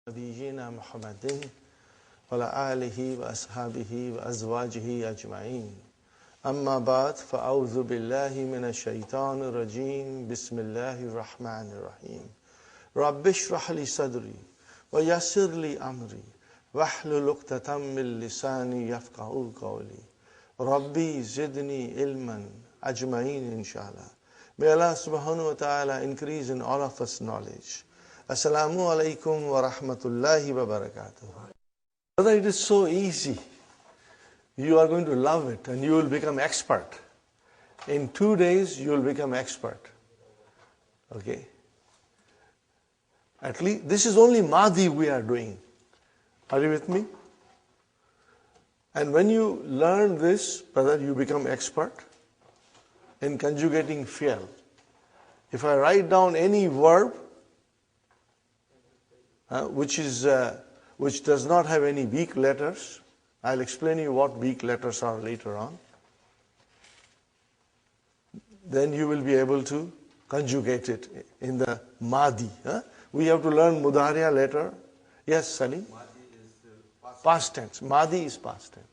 نبينا محمد وعلى آله وأصحابه وأزواجه أجمعين أما بعد فأعوذ بالله من الشيطان الرجيم بسم الله الرحمن الرحيم رب اشرح لي صدري ويسر لي أمري واحلل عقدة من لساني يفقهوا قولي ربي زدني علما أجمعين inshallah. May Allah subhanahu wa ta'ala increase in all of us knowledge. Assalamu alaikum wa rahmatullahi wa barakatuh. Brother, it is so easy. You are going to love it and you will become expert. In 2 days, you will become expert. Okay? At least, this is only Madi we are doing. Are you with me? And when you learn this, brother, you become expert in conjugating fi'l. If I write down any verb, which does not have any weak letters, I'll explain you what weak letters are later on. Then you will be able to conjugate it in the Madi. We have to learn Mudariya later. Yes, Sunny? Madi is past tense. Madi is past tense.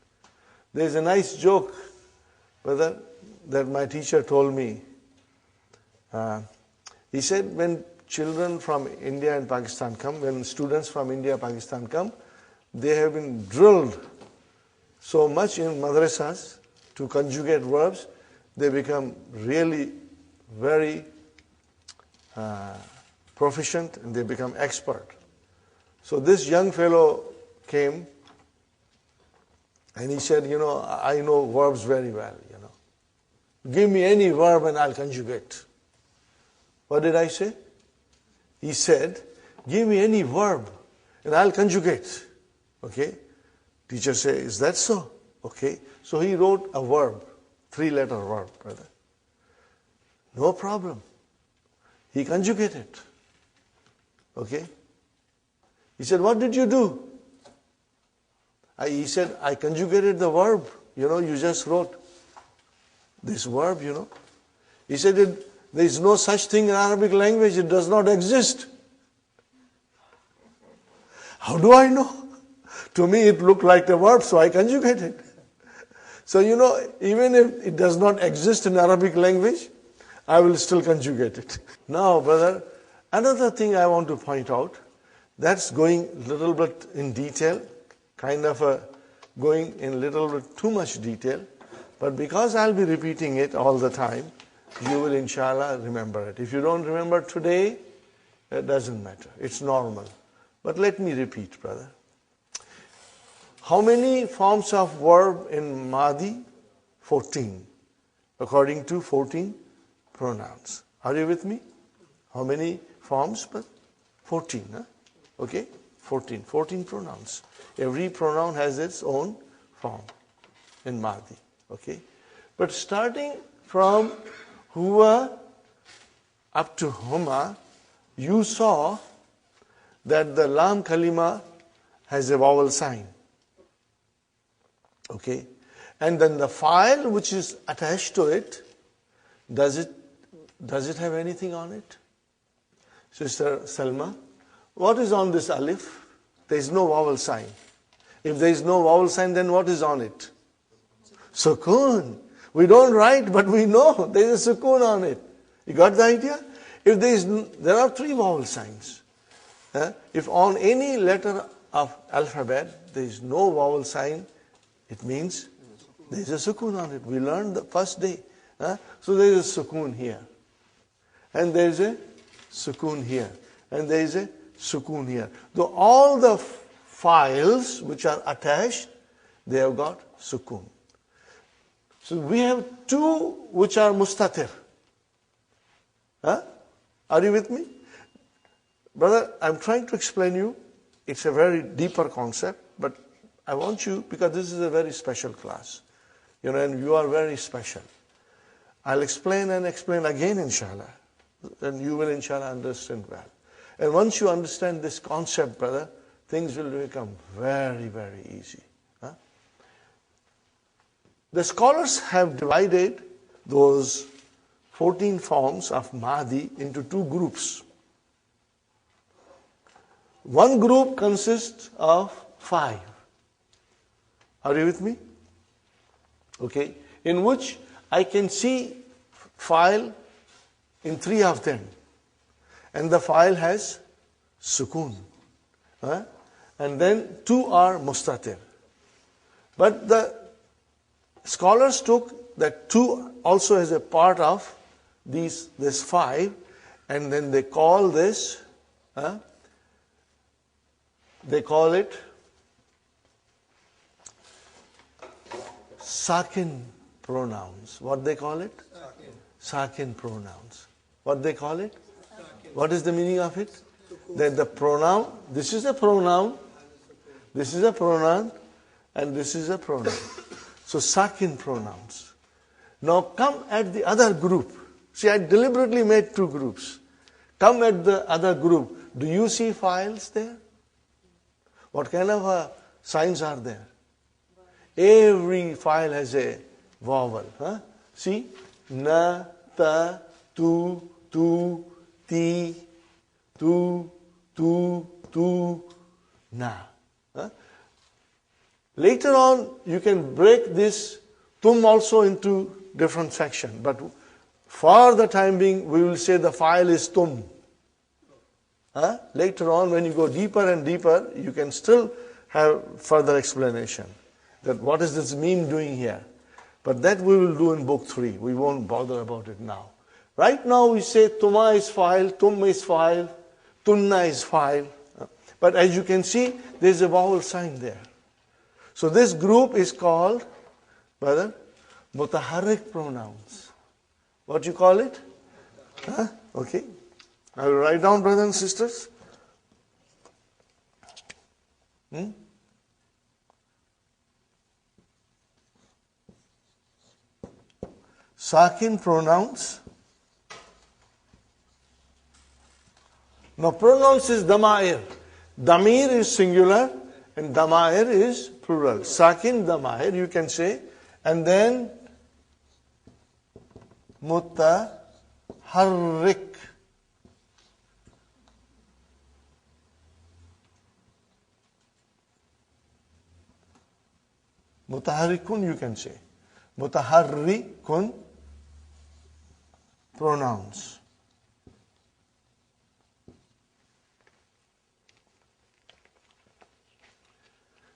There is a nice joke, brother, that my teacher told me. He said when children from India and Pakistan come, when students from India and Pakistan come, they have been drilled so much in madrasas to conjugate verbs, they become really very proficient and they become expert. So this young fellow came and he said, I know verbs very well, Give me any verb and I'll conjugate. What did I say? He said, give me any verb and I'll conjugate. Okay? Teacher said, is that so? Okay. So he wrote a verb, 3-letter verb, brother. No problem. He conjugated. Okay? He said, what did you do? He said, I conjugated the verb. You just wrote this verb, He said, there is no such thing in Arabic language. It does not exist. How do I know? To me, it looked like a verb, so I conjugated. So, even if it does not exist in Arabic language, I will still conjugate it. Now, brother, another thing I want to point out, that's going a little bit in detail, going in a little bit too much detail. But because I'll be repeating it all the time, you will inshallah remember it. If you don't remember today, it doesn't matter. It's normal. But let me repeat, brother. How many forms of verb in Madi? 14. According to 14 pronouns. Are you with me? How many forms? 14. Okay? 14. 14 pronouns. Every pronoun has its own form in Madi. Okay? But starting from huwa up to huma, you saw that the lam kalima has a vowel sign. Okay? And then the file which is attached to it, does it have anything on it? Sister Salma, what is on this alif? There is no vowel sign. If there is no vowel sign, then what is on it? Sukoon. We don't write, but we know there is a sukoon on it. You got the idea? If there are 3 vowel signs. If on any letter of alphabet there is no vowel sign, it means there is a sukoon on it. We learned the first day. So there is a sukoon here. And there is a sukoon here. And there is a sukoon here. Though all the files which are attached, they have got sukoon. So we have 2 which are mustatir. Are you with me? Brother, I'm trying to explain you. It's a very deeper concept, but I want you, because this is a very special class, and you are very special. I'll explain and explain again, inshallah. And you will, inshallah, understand well. And once you understand this concept, brother, things will become very, very easy. The scholars have divided those 14 forms of Madi into 2 groups. one group consists of 5. Are you with me? Okay. In which I can see file in 3 of them. And the file has sukoon. And then 2 are mustatir. But the scholars took that 2 also as a part of this 5, and then they call this, they call it sakin pronouns. What they call it? Sakin pronouns. What they call it? What is the meaning of it? That the pronoun, this is a pronoun, this is a pronoun, and this is a pronoun. So sakin pronouns. Now come at the other group. See, I deliberately made 2 groups. Come at the other group. Do you see files there? What kind of signs are there? Every file has a vowel. See? Na, ta, tu, ti, tu, na. Later on, you can break this tum also into different sections. But for the time being, we will say the file is tum. Later on, when you go deeper and deeper, you can still have further explanation. That what is this meme doing here? But that we will do in book 3. We won't bother about it now. Right now we say tuma is file, tum is file, tunna is file. But as you can see, there is a vowel sign there. So this group is called, brother, mutaharrik pronouns. What you call it? Okay. I will write down, brothers and sisters. Sakin pronouns. Now pronouns is damair. Damir is singular and damair is plural. Sakin damair you can say. And then mutaharrik. Mutaharrikun you can say. Mutaharrikun pronouns.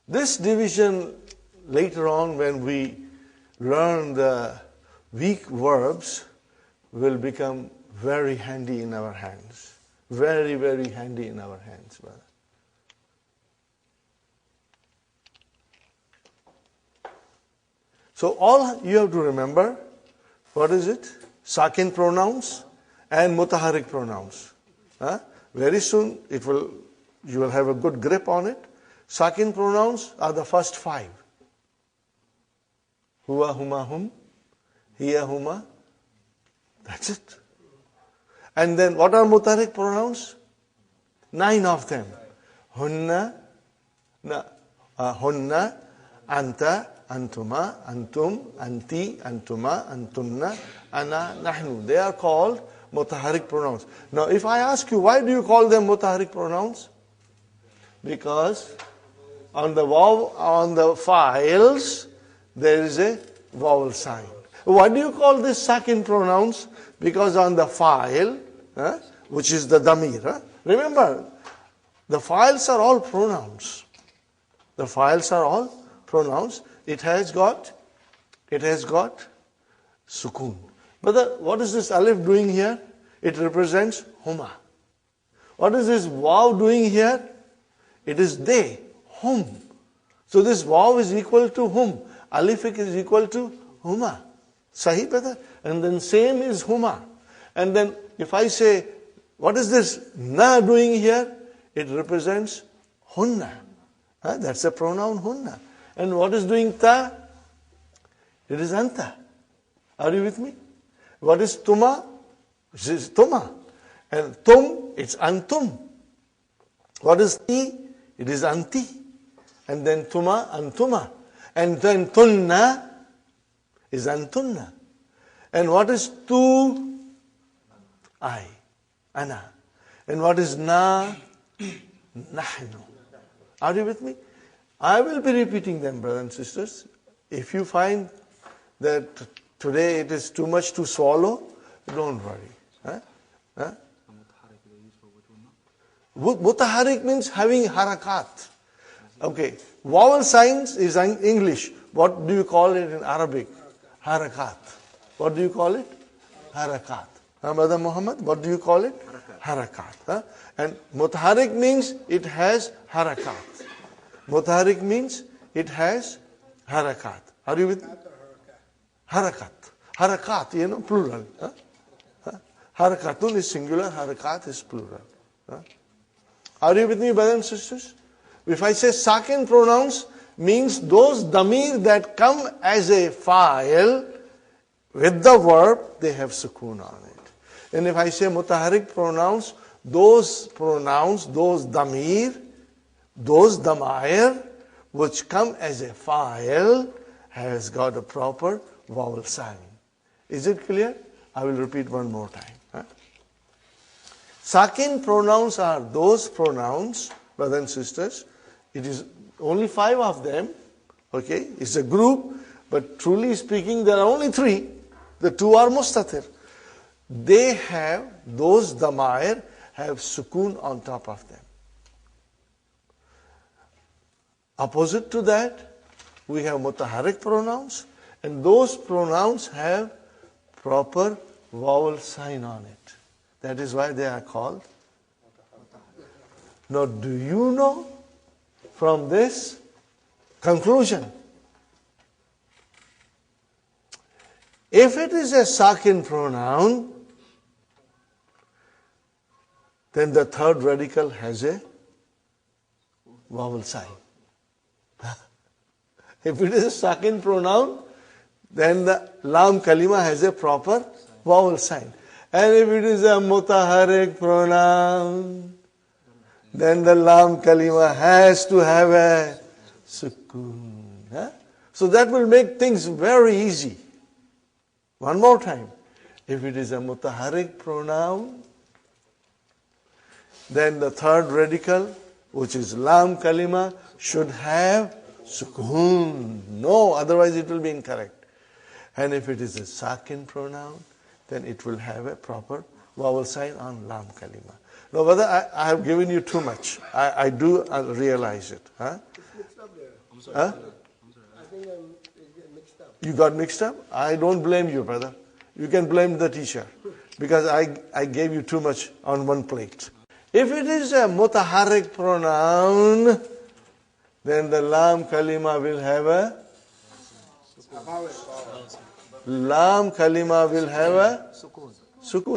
This division later on when we learn the weak verbs will become very handy in our hands. Very, very handy in our hands, brother. So all you have to remember, what is it? Sakin pronouns and mutaharrik pronouns. Very soon you will have a good grip on it. Sakin pronouns are the first 5. Huwa, huma, hum, hiya, huma. That's it. And then what are mutaharrik pronouns? 9 of them. Hunna, hunna, anta, antuma, antum, anti, antuma, antunna, ana, nahnu. They are called mutaharrik pronouns. Now if I ask you, why do you call them mutaharrik pronouns? Because on the files there is a vowel sign. Why do you call this sakin pronouns? Because on the file, which is the damir. Remember, the files are all pronouns. The files are all pronouns. It has got sukoon. But what is this alif doing here? It represents huma. What is this waw doing here? It is they, hum. So this waw is equal to hum. Alif is equal to huma. Sahih, brother? And then same is huma. And then if I say, what is this na doing here? It represents hunna. That's a pronoun hunna. And what is doing ta? It is anta. Are you with me? What is tuma? It is tuma. And tum, it's antum. What is ti? It is anti. And then tuma, antuma. And then tunna is antunna. And what is tu? I. Ana. And what is na? Nahnu. Are you with me? I will be repeating them, brothers and sisters. If you find that today it is too much to swallow, don't worry. Huh? Mutaharik means having harakat. Okay. Vowel signs is in English. What do you call it in Arabic? Harakat. What do you call it? Harakat. Brother Muhammad, what do you call it? Harakat. Huh? And mutaharik means it has harakat. Mutaharik means it has harakat. Are you with me? Harakat. Harakat, plural. Huh? Harakatun is singular, harakat is plural. Huh? Are you with me, brothers and sisters? If I say sakin pronouns, means those damir that come as a file with the verb, they have sukoon on it. And if I say mutaharik pronouns, those damir, those damair, which come as a file, has got a proper vowel sign. Is it clear? I will repeat one more time. Sakin pronouns are those pronouns, brothers and sisters. It is only 5 of them. Okay, it's a group, but truly speaking, there are only 3. The 2 are mustatir. They have, those damair have sukoon on top of them. Opposite to that, we have mutaharik pronouns, and those pronouns have proper vowel sign on it. That is why they are called. Now, do you know from this conclusion, if it is a sakin pronoun, then the third radical has a vowel sign. If it is a sakin pronoun, then the lam kalima has a proper vowel sign. And if it is a mutaharik pronoun, then the lam kalima has to have a sukoon. So that will make things very easy. One more time. If it is a mutaharik pronoun, then the third radical, which is lam kalima, should have sukoon. No, otherwise it will be incorrect. And if it is a sakin pronoun, then it will have a proper vowel sign on lam kalima. Now, whether I have given you too much, I do realize it. Huh? It's mixed up there. I'm sorry. Huh? I think it's getting mixed up. You got mixed up? I don't blame you, brother. You can blame the teacher, because I gave you too much on one plate. If it is a mutaharik pronoun, then the lam kalima will have a lam kalima will have a sukoon.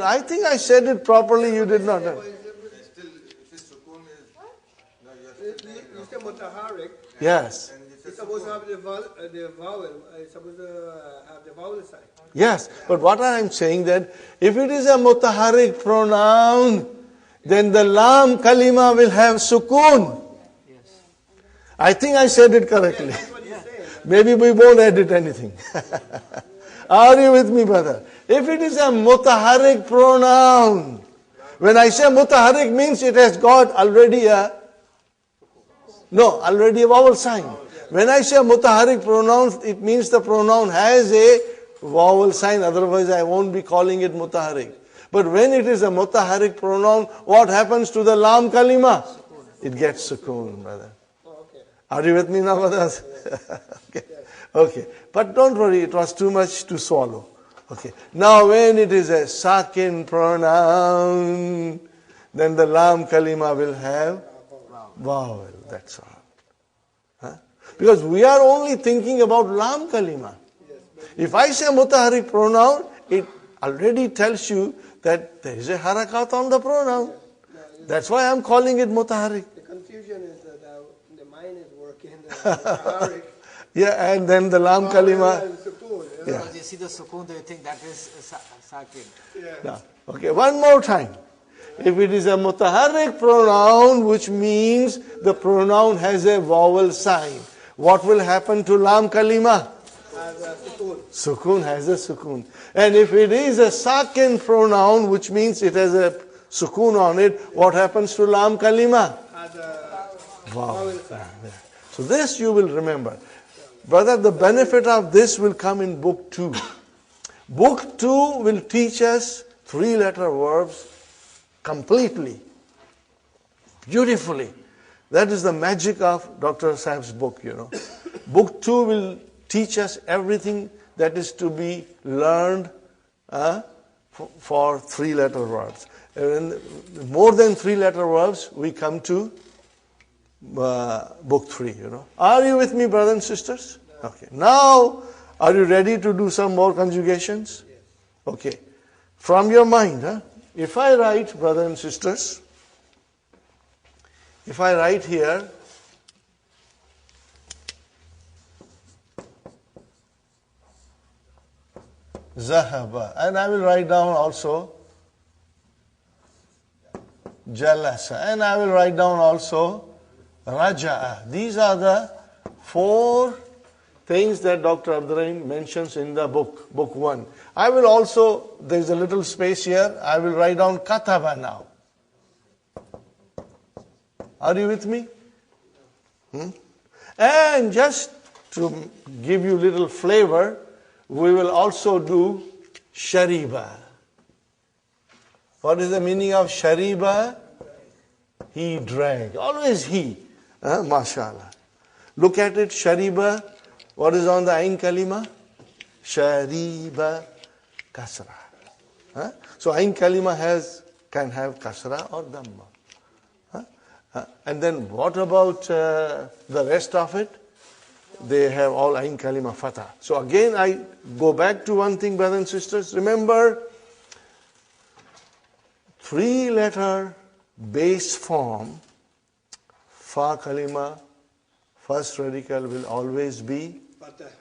I think I said it properly, you did not. You said mutaharik. Yes. It's supposed to have the vowel. It's supposed to have the vowel sign. Yes, but what I am saying that if it is a mutaharik pronoun, then the lam kalima will have sukoon. Yes. I think I said it correctly. That's what you're saying. Maybe we won't edit anything. Are you with me, brother? If it is a mutaharik pronoun, when I say mutaharik means it has got already a vowel sign. When I say mutaharik pronoun, it means the pronoun has a vowel sign, otherwise I won't be calling it mutaharik. But when it is a mutaharik pronoun, what happens to the lam kalima? It gets sukoon, brother. Okay. Are you with me now, brothers? Okay. Okay. But don't worry, it was too much to swallow. Okay. Now when it is a sakin pronoun, then the lam kalima will have vowel. That's all. Huh? Because we are only thinking about lam kalima. If I say mutaharik pronoun, it already tells you that there is a harakat on the pronoun. That's why I'm calling it mutaharik. The confusion is that the mind is working. Mutaharik. Yeah, and then the lam kalima. Yeah. Because you see the sukoon, do you think that is sakin? Yeah. No. Okay, one more time. If it is a mutaharik pronoun, which means the pronoun has a vowel sign, what will happen to lam kalima? Sukoon has a sukoon. And if it is a sakin pronoun, which means it has a sukoon on it, what happens to lam kalima? as a Vowel. vowel, sir. So this you will remember. Brother, the benefit of this will come in book 2. Book 2 will teach us 3-letter verbs completely, beautifully. That is the magic of Dr. Sahib's book, Book 2 will teach us everything that is to be learned for 3-letter verbs. And more than 3-letter verbs, we come to book 3, Are you with me, brothers and sisters? Okay. Now, are you ready to do some more conjugations? Yes. Okay. From your mind, if I write, brothers and sisters, if I write here, Zahaba, and I will write down also Jalasa, and I will write down also Raja'a. These are the 4 things that Dr. Abdur Rahim mentions in the book 1. I will also, there's a little space here, I will write down Kataba now. Are you with me? And just to give you little flavor, we will also do Shariba. What is the meaning of Shariba? He drank. Always he. MashaAllah. Look at it, Shariba. What is on the Ain Kalima? Shariba Kasra. So Ain Kalima can have Kasra or Dhamma. And then what about the rest of it? They have all Ain Kalima Fatah. So again I go back to one thing, brothers and sisters. Remember, 3-letter base form, Fa Kalima, first radical will always be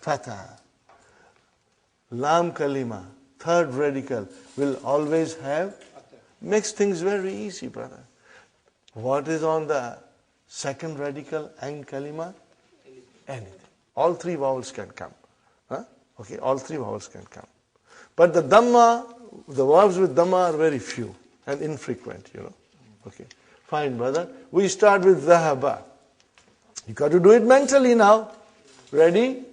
Fatah. Lam Kalima, third radical will always have. Makes things very easy, brother. What is on the second radical, Ain Kalima? Anything. All 3 vowels can come. Okay, all 3 vowels can come. But the Dhamma, the verbs with Dhamma are very few and infrequent, Okay, fine, brother. We start with Zahaba. You got to do it mentally now. Ready?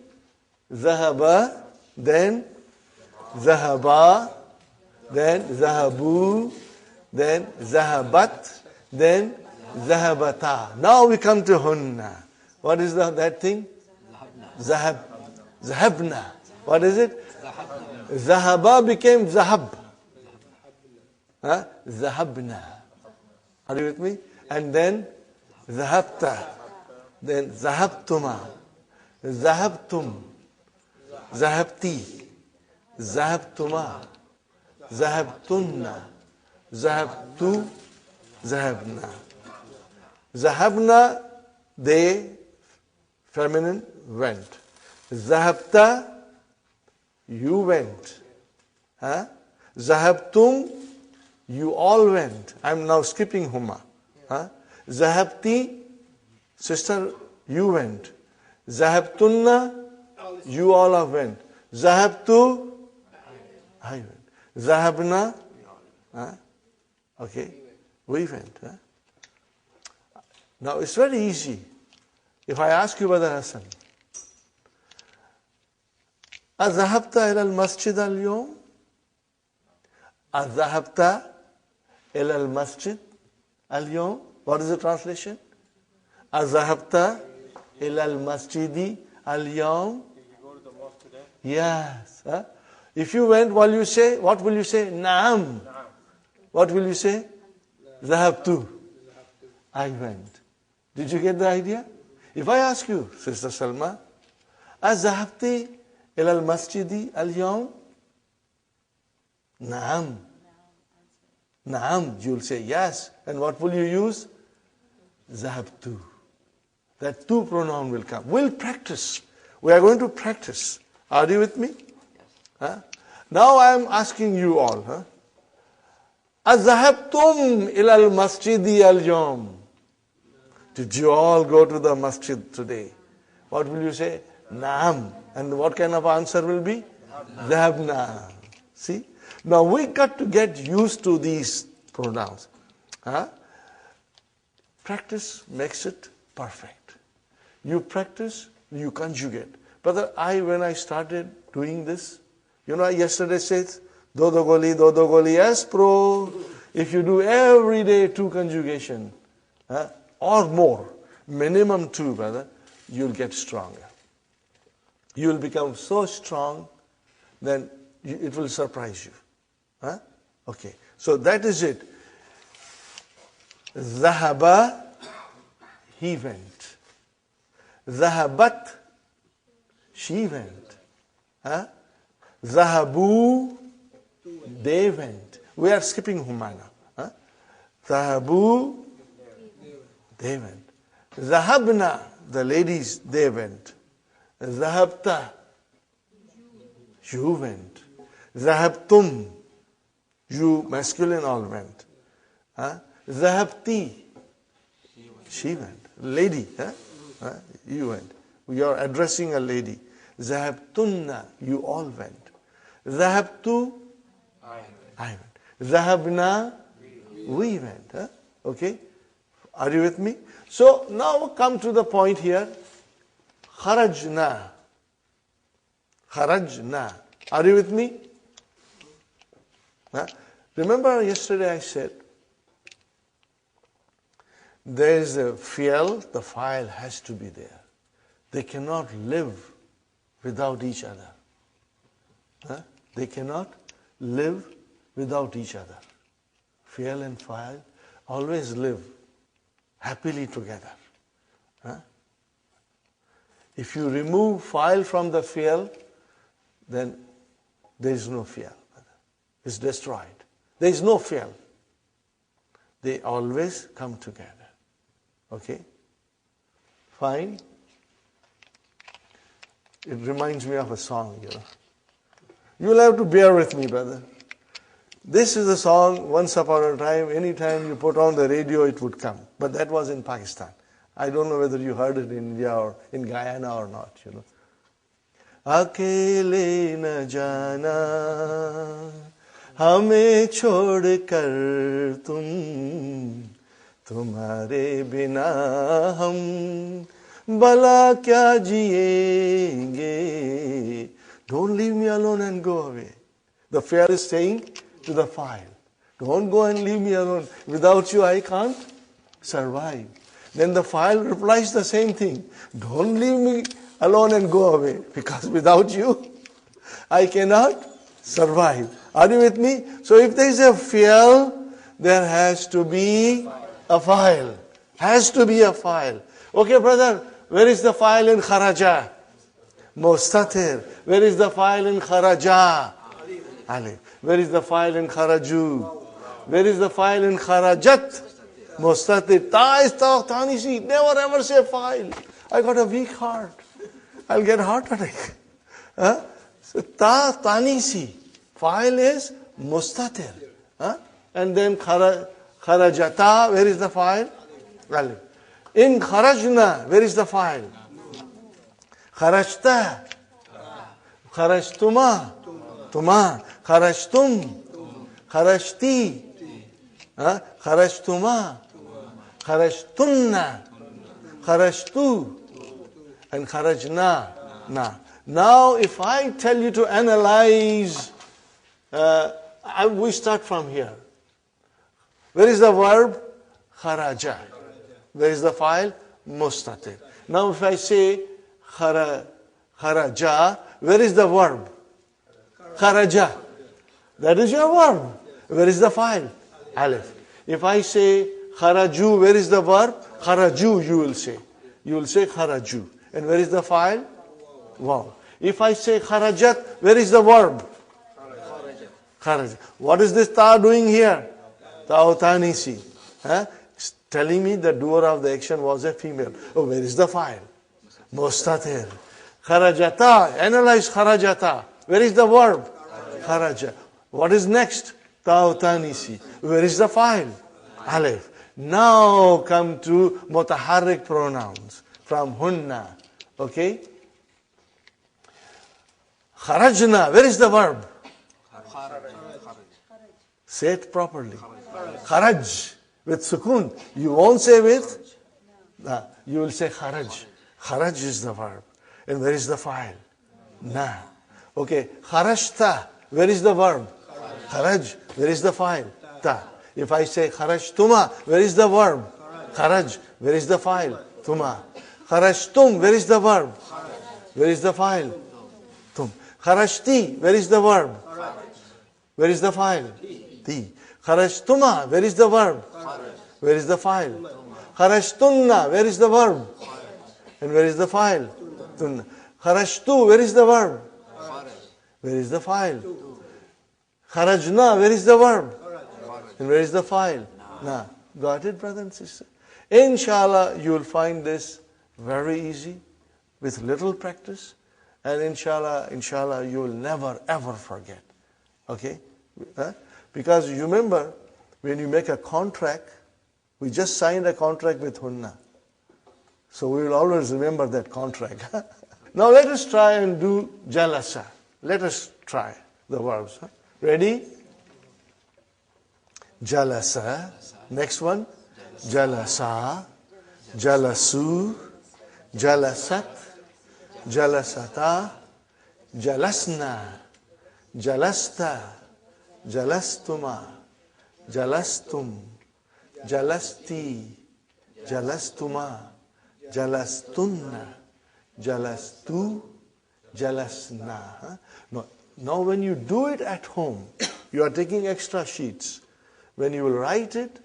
Zahaba, then Zahaba, then Zahabu, then Zahabat, then Zahabata. Now we come to Hunna. What is that thing? Zahabna. What is it? Zahaba became Zahab. Zahabna. Are you with me? And then Zahabta. Then Zahabtuma. Zahabtum. Zahabti. Zahabtuma. Zahabtunna. Zahabtu. Zahabna. Zahabna, they, feminine, went. Zahabta, you went. Zahabtum, you all went. I'm now skipping Huma. Zahabti, sister, you went. Zahabtunna, you all have went. Zahabtu, I went. Zahabna, okay, we went. Now it's very easy. If I ask you, Brother Hassan, أذهبت إلى المسجد اليوم؟ أذهبت إلى المسجد اليوم? What is the translation? أذهبت إلى المسجد اليوم? Did you go to the mosque today? Yes. If you went, what will you say? Naam. What will you say? Zahabtu. I went. Did you get the idea? If I ask you, Sister Salma, أذهبت إلى المسجد اليوم؟ Naam. Naam. You'll say yes. And what will you use? Zahabtu. That tu pronoun will come. We'll practice. We are going to practice. Are you with me? Yes. Now I am asking you all. أذهبتم إلى المسجد اليوم? Did you all go to the masjid today? What will you say? Naam. And what kind of answer will be? Dhahabna. See? Now we got to get used to these pronouns. Practice makes it perfect. You practice, you conjugate. Brother, when I started doing this, I yesterday said, dodo goli, yes, pro. If you do every day 2 conjugation, or more, minimum 2, brother, you'll get stronger. You'll become so strong, then it will surprise you. Okay, so that is it. Zahaba, he went. Zahabat, she went. Zahabu, they went. We are skipping humana. Zahabu, they went. Zahabna, the ladies, they went. Zahabta, you went. Zahabtum, you masculine all went. Zahabti, she went. Lady, you went. We are addressing a lady. Zahabtunna, you all went. Zahabtu, I went. Zahabna, we went. Okay? Are you with me? So now come to the point here. Kharajna. Kharajna. Are you with me? Remember yesterday I said, there is a fi'l, the file has to be there. They cannot live without each other. They cannot live without each other. Fi'l and file always live happily together. If you remove file from the fi'l, then there is no fi'l. It's destroyed. There is no fi'l. They always come together. Okay? Fine. It reminds me of a song, You'll have to bear with me, brother. This is a song, once upon a time, anytime you put on the radio, it would come. But that was in Pakistan. I don't know whether you heard it in India or in Guyana or not, Akele na jana, hame chhod kar tum, tumhare bina hum, bala kya jiyenge. Don't leave me alone and go away. The fi'l is saying to the file, don't go and leave me alone. Without you, I can't survive. Then the file replies the same thing. Don't leave me alone and go away. Because without you, I cannot survive. Are you with me? So if there is a fi'l, there has to be a file. Has to be a file. Okay, brother, where is the file in kharaja? Mustatir. Where is the file in kharaja? Alif. Where is the file in kharaju? Where is the file in kharajat? Mustatir. Ta is tanisi. Never ever say file. I got a weak heart. I'll get heart attack. So ta tanisi. File is mustatir. And then kharajata. Where is the file? Alif. In kharajna. Where is the file? Kharajta. Kharajtuma. Tuma. Kharajtum. Kharajti. Kharajtuma. Kharajtunna. Kharajtu. And kharajna. Na. Now, if I tell you to analyze, we start from here. Where is the verb? Kharaja. Where is the file? Mustatir. Now, if I say kharaja, where is the verb? Kharaja. That is your verb. Where is the file? Alif. If I say kharaju, where is the verb? Kharaju, you will say. You will say kharaju. And where is the file? Wow. If I say kharajat, where is the verb? Kharajat. What is this ta doing here? Ta'utanisi. It's telling me the doer of the action was a female. Oh, where is the file? Mustatir. Kharajata. Analyze kharajata. Where is the verb? Kharaja. What is next? Ta'utanisi. Where is the file? Alif. Now come to mutaharrik pronouns from hunna. Okay? Kharajna. Where is the verb? Say it properly. Kharaj. With sukun. You won't say with, you will say kharaj. Kharaj is the verb. And where is the file? Na. Okay, kharajta. Where is the verb? Kharaj. Where is the file? Ta. If I say kharajtuma, where is the verb? Kharaj. Where is the file? Tuma. Kharajtum. Where is the verb? Where is the file? Tum. Kharajti. Where is the verb? Where is the file? Ti. Kharajtuma. Where is the verb? Where is the file? Kharajtunna. Where is the verb? And where is the file? Tunna. Kharajtu. Where is the verb? Where is the file? Kharajna. Where is the verb? And where is the file? Na. Got it, brother and sister? Inshallah, you will find this very easy with little practice. And inshallah, you will never ever forget. Okay? Because you remember, when you make a contract, we just signed a contract with Hunna. So we will always remember that contract. Now let us try and do jalasa. Let us try the verbs. Ready? Jalasa. Next one. Jalasa. Jalasu. Jalasat. Jalasata. Jalasna. Jalasta. Jalastuma. Jalastum. Jalasti. Jalastuma. Jalastunna. Jalastu. Jalasna. Now when you do it at home, you are taking extra sheets. When you will write it,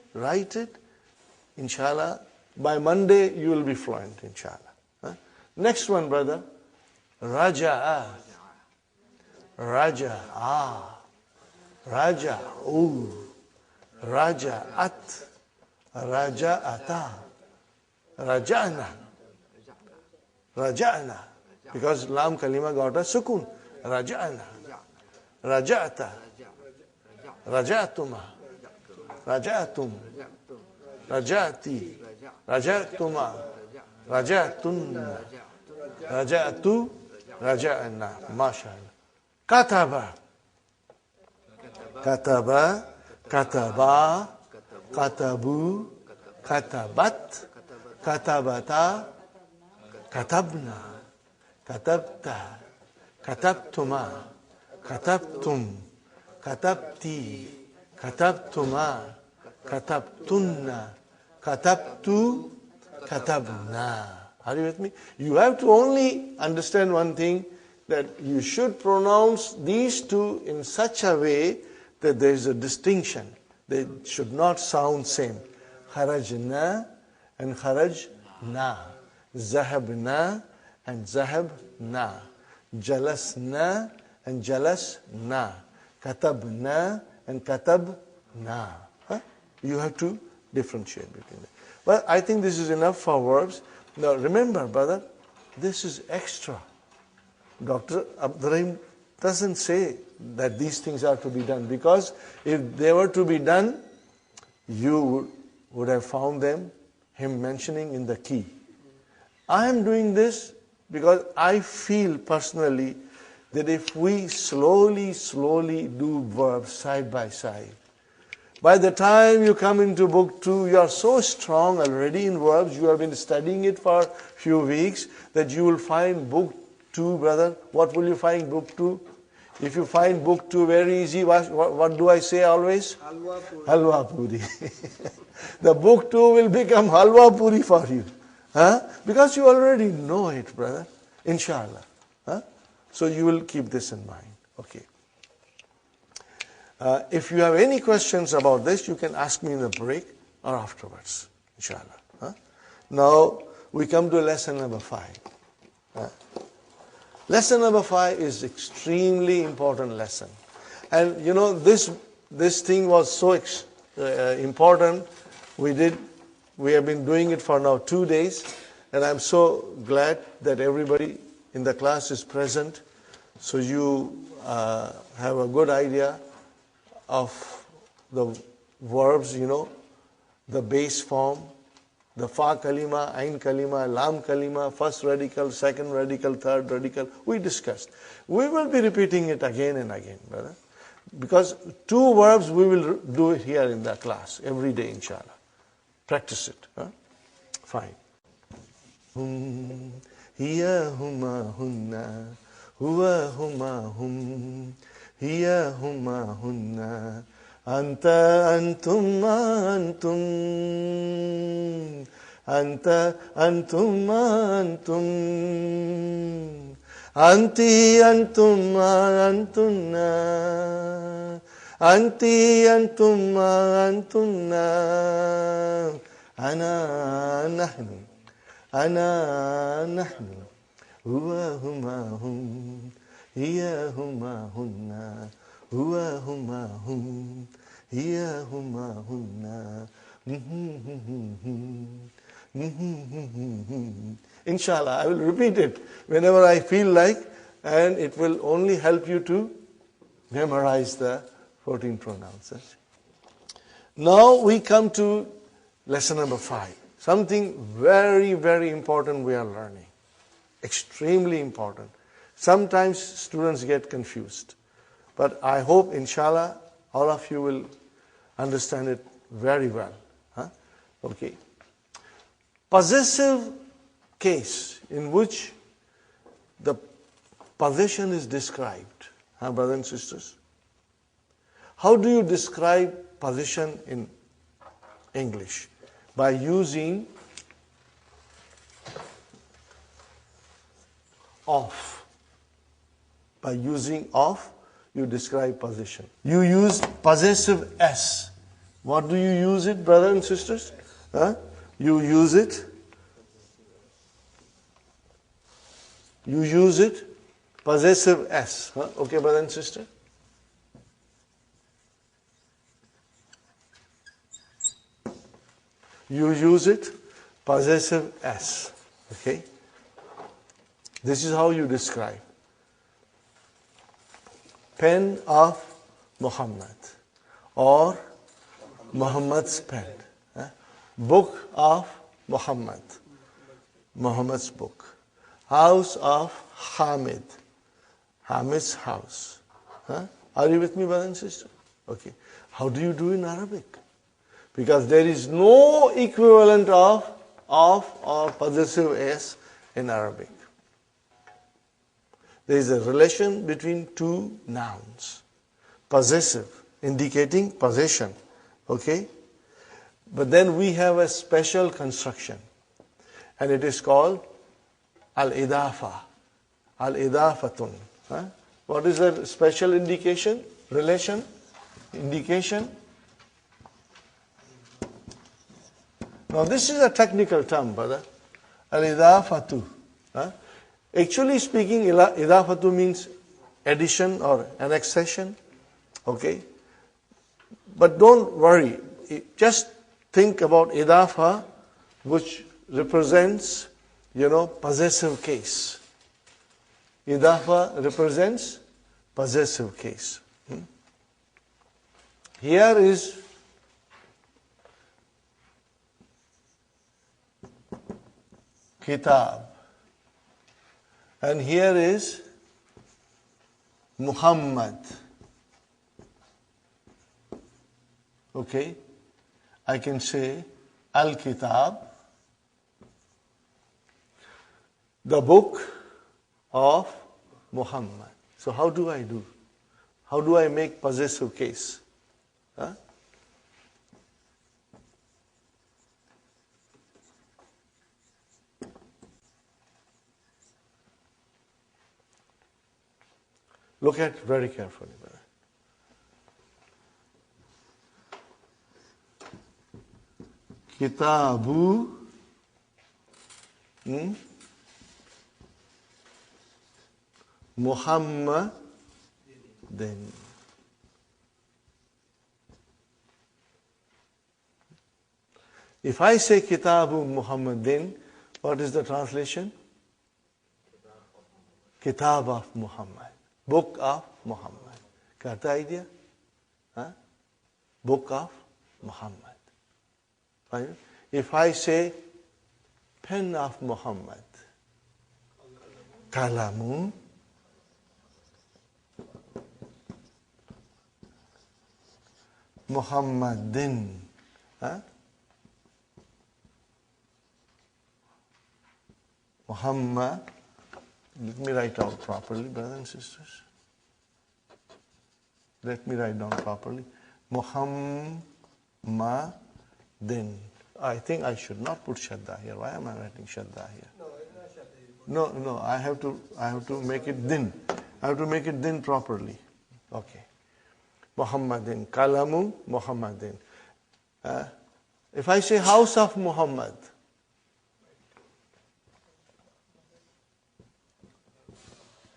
inshallah, by Monday you will be fluent, inshallah. Next one, brother. Raja'a. Raja'a. Raja'u. Raja'at. Raja'ata. Raja'na. Raja'na. Because lam kalima got a sukun. Raja'na. Raja'ata. Raja'tuma. Raja'tum. Raja'ti. Raja'tuma. Raja'tunna. Raja'tu. Raja'na. MashaAllah. Kataba. Kataba. Kataba. Katabu. Katabat. Katabata. Katabna. Katabta. Katabtuma. Katabtum. Katabti. Katabtuma. Katabtunna. Katabtu. Katabna. Are you with me? You have to only understand one thing, that you should pronounce these two in such a way that there is a distinction. They should not sound same. Kharajna and kharajna. Zahabna and zahabna. Jalasna and jalasna. Katabna and katabna. You have to differentiate between them. Well, I think this is enough for verbs. Now remember, brother, this is extra. Dr. Abdur Rahim doesn't say that these things are to be done, because if they were to be done, you would have found him mentioning in the key. I am doing this because I feel personally that if we slowly do verbs side by side, by the time you come into book 2, you are so strong already in verbs, you have been studying it for a few weeks, that you will find book 2, brother. What will you find book 2? If you find book 2 very easy, what do I say always? Halwa puri. Halwa puri. The book 2 will become halwa puri for you. Because you already know it, brother. Inshallah. So you will keep this in mind. Okay. If you have any questions about this, you can ask me in the break or afterwards. Inshallah. Now we come to lesson number 5. Lesson number 5 is extremely important lesson. And you know, this thing was so important. We have been doing it for now 2 days. And I'm so glad that everybody in the class is present. So you have a good idea of the verbs, the base form, the fa kalima, ain kalima, lam kalima, first radical, second radical, third radical. We discussed. We will be repeating it again and again, brother. Because 2 verbs we will do it here in the class every day, inshallah. Practice it. Huh? Fine. Hiya huma hunna, huwa huma hum, hiya huma hunna, anta antum antum, anta antum antum, anti antum antunna, anti antum antunna, ana nahnu, ana nahnu, huwa huma hum, hiya huma hunna, huwa huma hum, hiya huma hunna. Inshallah, I will repeat it whenever I feel like, and it will only help you to memorize the 14 pronouns. Now we come to lesson number 5. Something very, very important we are learning. Extremely important. Sometimes students get confused. But I hope, inshallah, all of you will understand it very well. Huh? Okay. Possessive case in which the possession is described. Huh, brothers and sisters? How do you describe possession in English? By using of. By using of, you describe possession. You use possessive S. What do you use it, brothers and sisters? Huh? You use it. You use it. Possessive S. Huh? Okay, brother and sister? You use it. Possessive S. Okay? This is how you describe. Pen of Muhammad, or Muhammad's pen. Book of Muhammad, Muhammad's book. House of Hamid, Hamid's house. Are you with me, brother and sister? Okay. How do you do in Arabic? Because there is no equivalent of or possessive S in Arabic. There is a relation between two nouns. Possessive, indicating possession. Okay? But then we have a special construction. And it is called al-idafa. Al-idafatun. What is the special indication? Relation? Indication? Now this is a technical term, brother. Al-idafatu. Actually speaking, idafatu means addition or annexation. Okay? But don't worry. Just think about idafa, which represents, possessive case. Idafa represents possessive case. Here is kitab. And here is Muhammad. Okay? I can say Al-Kitab, the book of Muhammad. So how do I do? How do I make possessive case? Look at it very carefully, brother. Kitabu Muhammadin. If I say Kitabu Muhammadin, what is the translation? Kitab of Muhammad. Book of Muhammad. Got the idea? Book of Muhammad. Fine. If I say pen of Muhammad, Kalamu Muhammadin. Muhammad. Let me write out properly, brothers and sisters. Let me write down properly. Muhammadin. I think I should not put shadda here. Why am I writing shadda here? No, it's not shadda. No, I have to make it din. I have to make it din properly. Okay. Muhammadin. Kalamu Muhammadin. If I say house of Muhammad,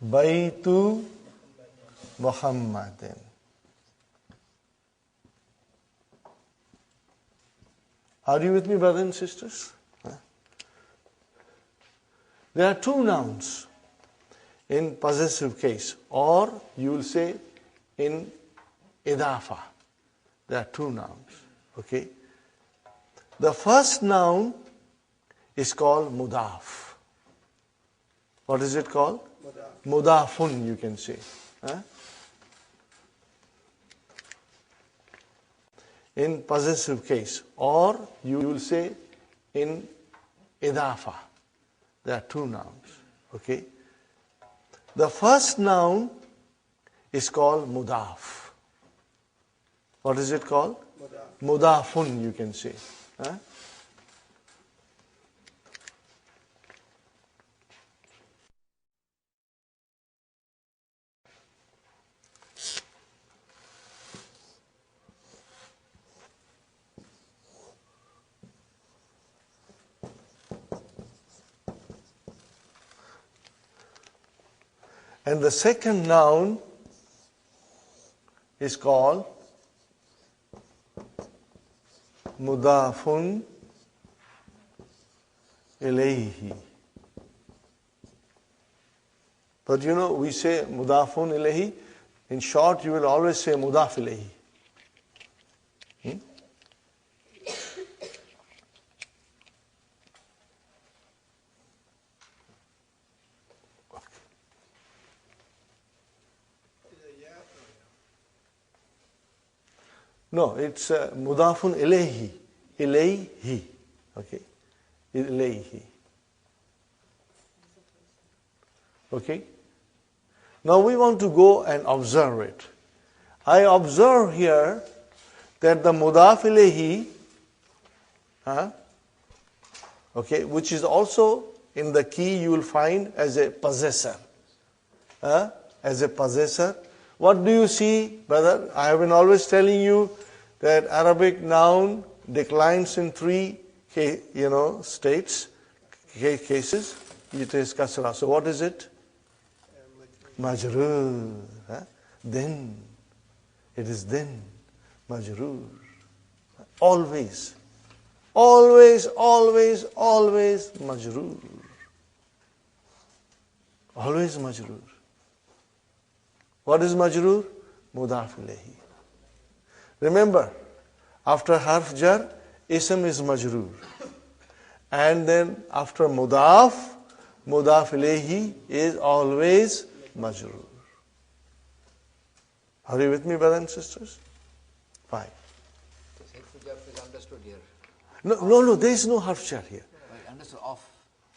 Baitu Muhammadin. Are you with me, brothers and sisters? There are two nouns in possessive case, or you will say in idafa. There are two nouns. Okay? The first noun is called mudaf. What is it called? Mudafun, you can say. In possessive case, or you will say in idafa. There are two nouns. Okay? The first noun is called mudaf. What is it called? Mudafun, you can say. And the second noun is called mudafun ilayhi. But you know, we say mudafun ilayhi. In short, you will always say mudaf ilayhi. No, it's mudafun ilayhi. Ilayhi. Okay? Ilayhi. Okay? Now we want to go and observe it. I observe here that the mudaf ilayhi, okay, which is also in the key you will find as a possessor. As a possessor. What do you see, brother? I have been always telling you that Arabic noun declines in three states, cases. It is kasra. So what is it? Majroor. Then. It is then. Majroor. Always. Always, always, always majroor. Always majroor. What is majroor? Mudaf ilayhi. Remember, after harf jar, ism is majroor. And then after mudaf ilayhi is always majroor. Are you with me, brothers and sisters? Fine. So harf is understood here. No, there is no harf jar here. Right, understood off.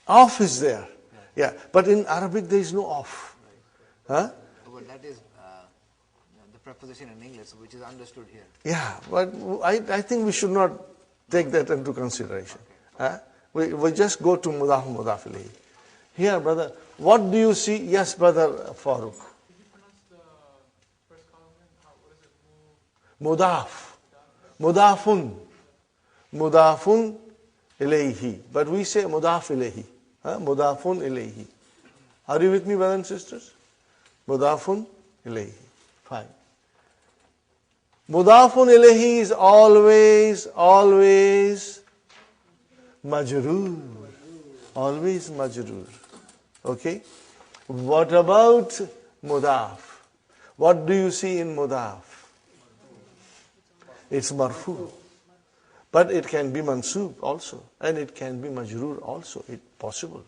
Off is there. Yeah, but in Arabic there is no off. Huh? But that is the preposition in English, which is understood here. Yeah, but I think we should not take that into consideration. Okay. We just go to mudaf ilayhi. Here, brother, what do you see? Yes, brother Farooq. Could you pronounce the first column again? What is it? Mudaf. Mudafun ilayhi. But we say mudaf ilayhi. Mudafun ilayhi. Are you with me, brothers and sisters? Mudafun ilayhi. Fine. Mudafun ilayhi is always majroor. Always majroor. Okay? What about mudaf? What do you see in mudaf? It's marfu. But it can be mansub also. And it can be majroor also. It's possible.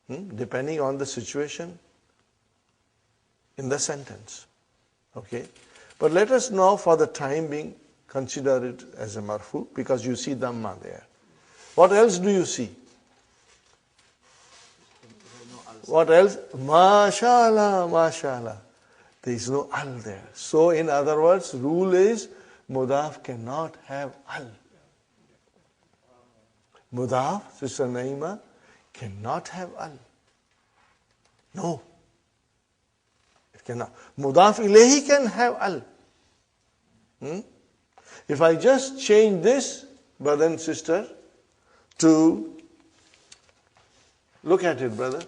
Depending on the situation in the sentence. Okay? But let us now, for the time being, consider it as a marfu, because you see dhamma there. What else do you see? What else? MashaAllah, MashaAllah. There is no al there. So in other words, rule is mudaf cannot have al. Mudaf, Sister Naima, cannot have al. No. It cannot. Mudaf ilayhi can have al. If I just change this, brother and sister, to, look at it, brother.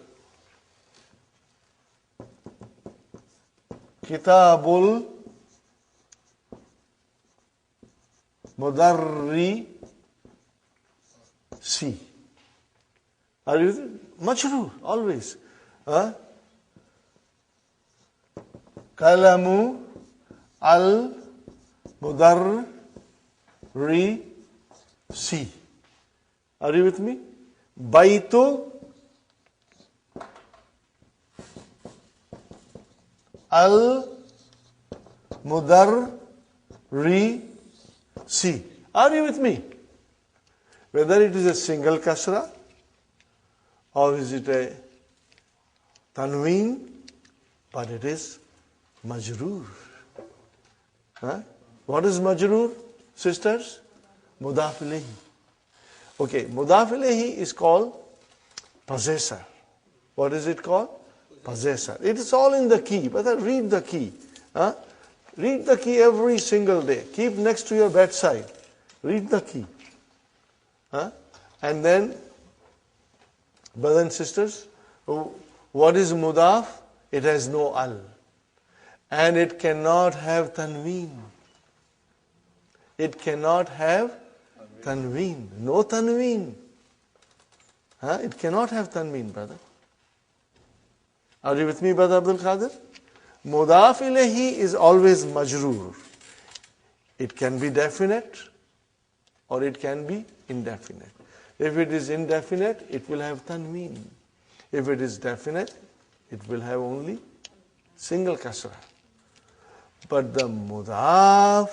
Kitabul Mudarri Si. Are you majroor always? Kalamu al Mudarri Si. Are you with me? Baitu al Mudarri Si. Are you with me? Whether it is a single kasra or is it a tanween, but it is majroor. What is majroor, sisters? Mudaf ilayhi. Okay, mudaf ilayhi is called possessor. What is it called? Possessor. It is all in the key. But read the key. Read the key every single day. Keep next to your bedside. Read the key. And then, brothers and sisters, what is mudaf? It has no al. And it cannot have tanween. It cannot have tanween. No tanween. It cannot have tanween, brother. Are you with me, brother Abdul Qadir? Mudaf ilayhi is always majroor. It can be definite or it can be indefinite. If it is indefinite, it will have tanween. If it is definite, it will have only single kasra. But the mudaf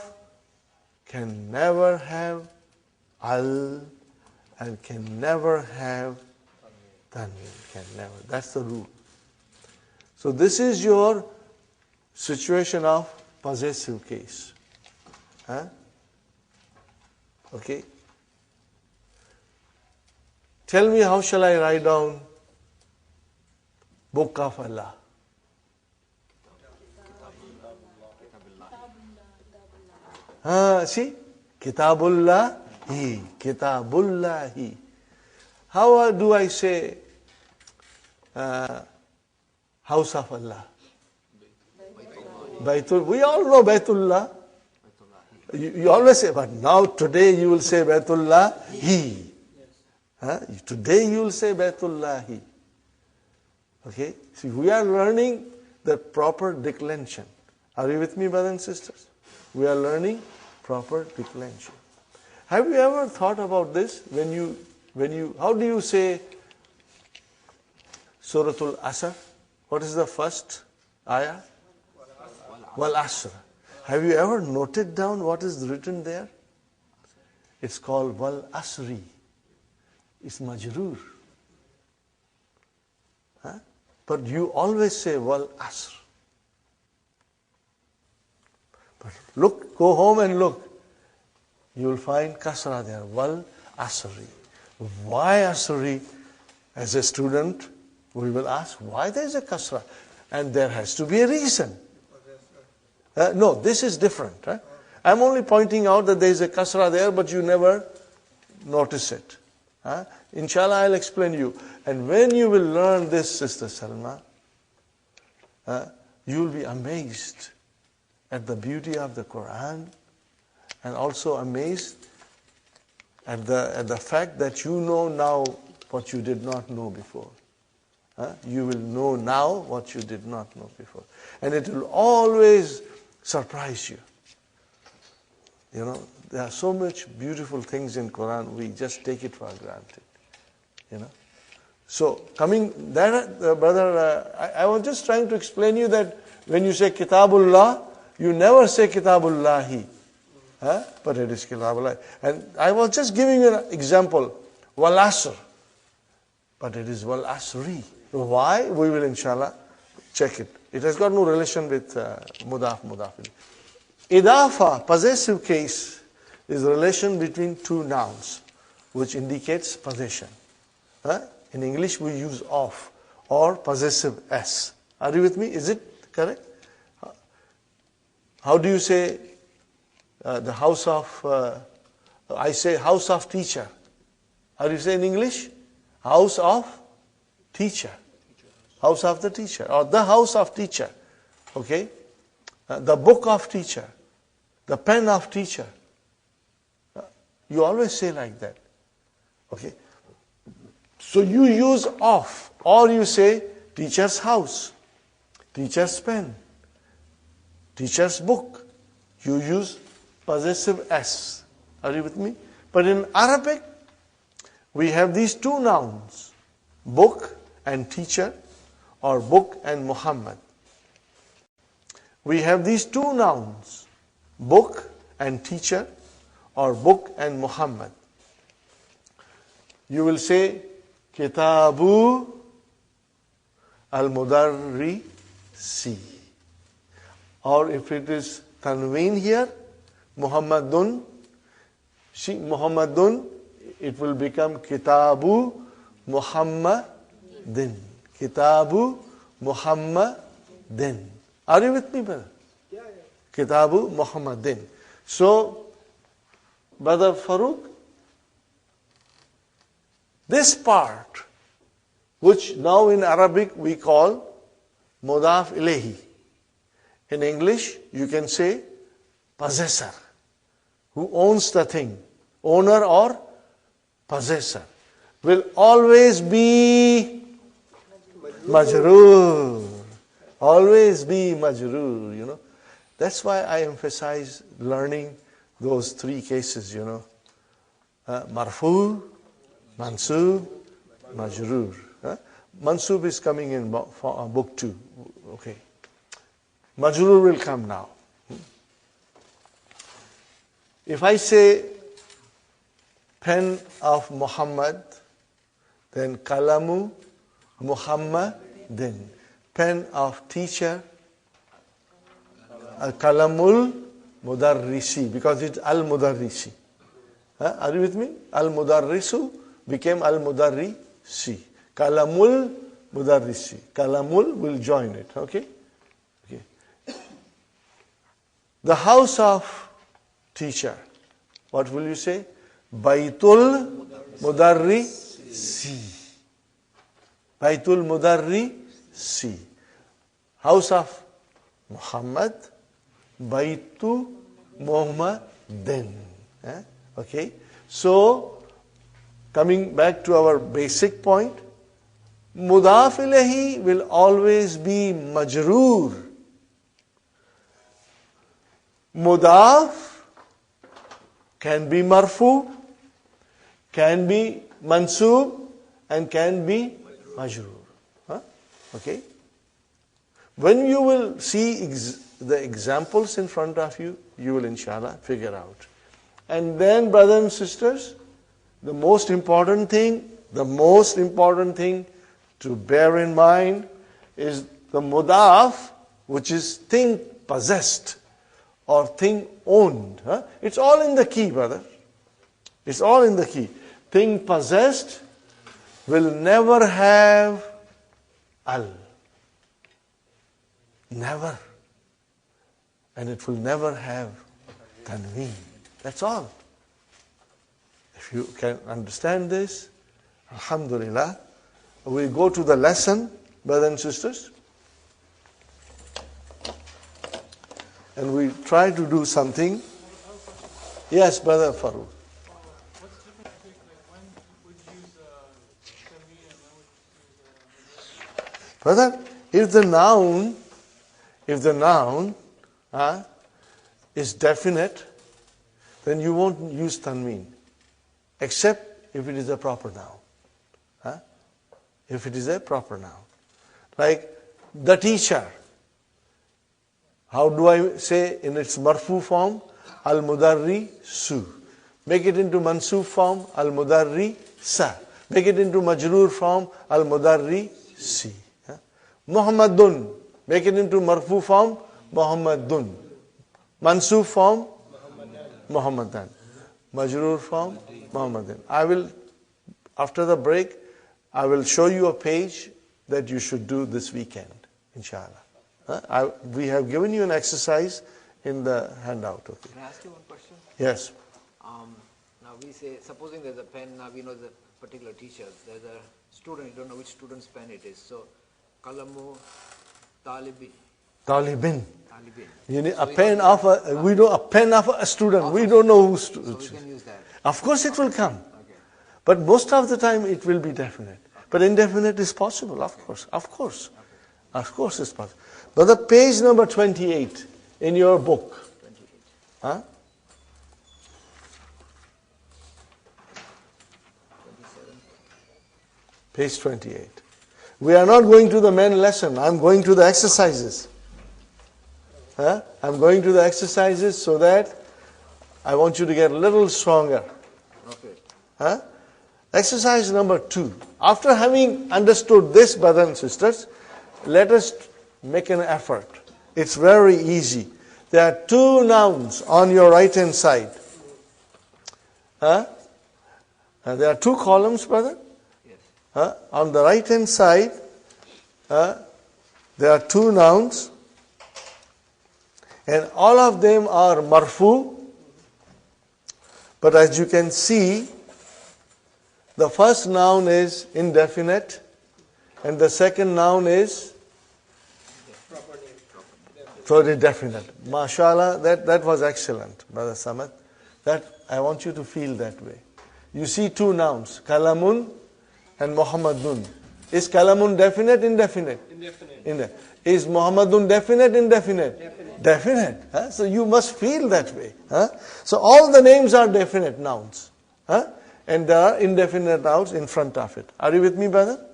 can never have al and can never have tanween. Can never. That's the rule. So this is your situation of possessive case. Okay. Tell me, how shall I write down Book of Allah? See? Kitabullahi. Kitabullahi. How do I say House of Allah? Baitul. We all know Baitullah. You always say, but now today you will say Baitullahi. Today you will say Baitullahi. Okay? See, we are learning the proper declension. Are you with me, brothers and sisters? We are learning proper declension. Have you ever thought about this? How do you say Suratul Asr? What is the first ayah? Wal Asr. Have you ever noted down what is written there? It's called Wal Asri. It's majroor. But you always say Wal Asr. But look, go home and look. You will find kasra there. Wal Asri. Why Asri? As a student, we will ask, why there is a kasra? And there has to be a reason. No, this is different. Right? I'm only pointing out that there is a kasra there, but you never notice it. Inshallah, I'll explain you. And when you will learn this, Sister Salma, you will be amazed at the beauty of the Quran and also amazed at the fact that you know now what you did not know before. You will know now what you did not know before. And it will always surprise you. You know, there are so much beautiful things in Quran, we just take it for granted. You know. So, coming there, brother, I was just trying to explain you that when you say Kitabullah, you never say Kitabullahi. But it is Kitabullah. And I was just giving you an example. Wal Asr. But it is Wal Asri. Why? We will inshallah check it. It has got no relation with mudaf, mudaf. Idafa, possessive case, is a relation between two nouns, which indicates possession. In English we use of or possessive s. Are you with me? Is it correct? How do you say the house of, I say house of teacher. How do you say in English? House of teacher. House of the teacher or the house of teacher. Okay? The book of teacher. The pen of teacher. You always say like that. Okay? So you use of or you say teacher's house, teacher's pen, teacher's book. You use possessive s. Are you with me? But in Arabic, we have these two nouns, book and teacher, or book and Muhammad. We have these two nouns, book and teacher, or book and Muhammad. You will say, Kitabu al-Mudarrisi. Or if it is Tanween here, Muhammadun, Muhammadun, it will become Kitabu Muhammadin. Kitabu Muhammadin. Are you with me, brother? Yeah. Kitabu Muhammadin. So, Brother Farooq, this part, which now in Arabic we call Mudaf Ilayhi. In English, you can say possessor, who owns the thing, owner or possessor, will always be majroor. Always be majroor, you know. That's why I emphasize learning those three cases, you know. Marfu, mansub, majroor. Mansub is coming in book 2. Okay. Majroor will come now. If I say pen of Muhammad, then kalamu Muhammadin. Pen of teacher, kalamul mudarrisi, because it's al-mudarrisi. Are you with me? Al-mudarrisu became al-mudarrisi. Kalamul mudarrisi. Kalamul will join it. Okay? Okay. The house of teacher. What will you say? Baitul mudarrisi. Baitul mudarrisi. House of Muhammad. Baitu Muhammadin. Okay? So, coming back to our basic point, Mudaf Ilahi will always be majroor. Mudaf can be marfu, can be mansub, and can be majroor. Okay? When you will see the examples in front of you, you will inshallah figure out. And then, brothers and sisters, the most important thing to bear in mind is the mudaf, which is thing possessed or thing owned. It's all in the key, brother. It's all in the key. Thing possessed will never have al. Never. And it will never have tanween. That's all. If you can understand this, alhamdulillah, we go to the lesson, brothers and sisters. And we try to do something. Yes, Brother Farooq. What's the difference between when would you use tanween and when would you use Brother, if the noun is definite, then you won't use tanween, except if it is a proper noun. If it is a proper noun. Like the teacher. How do I say in its marfu form? Al-mudarrisu. Make it into mansub form, al-mudarrisa. Make it into majroor form, al-mudarrisi. C. Muhammadun. Make it into marfu form. Muhammadun. Mansub form. Muhammadan. Majroor form. Muhammadan. I will, after the break, I will show you a page that you should do this weekend, inshallah. We have given you an exercise in the handout. Okay. Can I ask you one question? Yes. Now we say, supposing there's a pen, now we know the particular teacher, there's a student, you don't know which student's pen it is. So, Kalamu Talibin. Talibin. Talibin. You need a pen of a pen of a student. We don't know who student. So we can use that. Of course it will come. Okay. But most of the time it will be definite. But indefinite is possible, of course. Of course. Of course it's possible. But the page number 28 in your book. 28. Huh? 27. Page 28. We are not going to the main lesson. I'm going to the exercises. I'm going to the exercises so that I want you to get a little stronger. Okay. Exercise number 2. After having understood this, brothers and sisters, let us make an effort. It's very easy. There are 2 nouns on your right hand side. There are 2 columns, brother. Yes. On the right hand side, there are 2 nouns, and all of them are marfu. But as you can see, the first noun is indefinite, and the second noun is totally definite. MashaAllah, that was excellent, Brother Samad. That I want you to feel that way. You see 2 nouns, Kalamun and Muhammadun. Is Kalamun definite, indefinite? Indefinite. Is Muhammadun definite, indefinite? Definite. So you must feel that way. So all the names are definite nouns. And there are indefinite nouns in front of it. Are you with me, brother?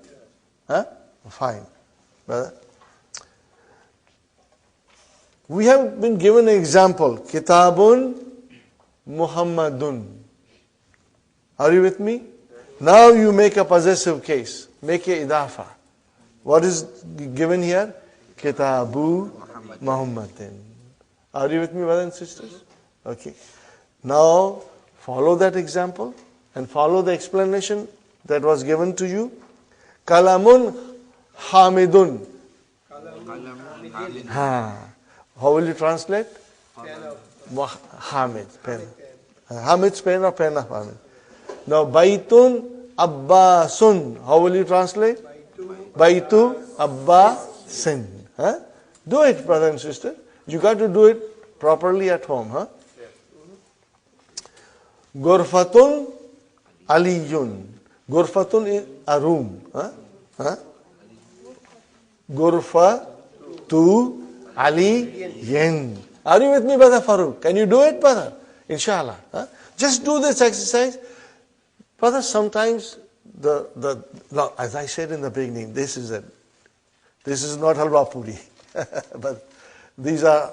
Fine. Brother. We have been given an example. Kitabun Muhammadun. Are you with me? Now you make a possessive case. Make a idafa. What is given here? Kitabu Muhammadin. Are you with me, brothers and sisters? Okay. Now follow that example and follow the explanation that was given to you. Kalamun Hamidun. How will you translate? Hamid. Pen. Hamid's pen or pen of Hamid. Now Baitun Abbasun. How will you translate? Baitu Abbasin. Do it, brother and sister. You got to do it properly at home. Gurfatun Aliyun. Gurfatun is a room. Gurfa tu Aliyin. Are you with me, Brother Farooq? Can you do it, brother? Inshallah. Just do this exercise. Brother, sometimes now, as I said in the beginning, this is not halwa puri. But these are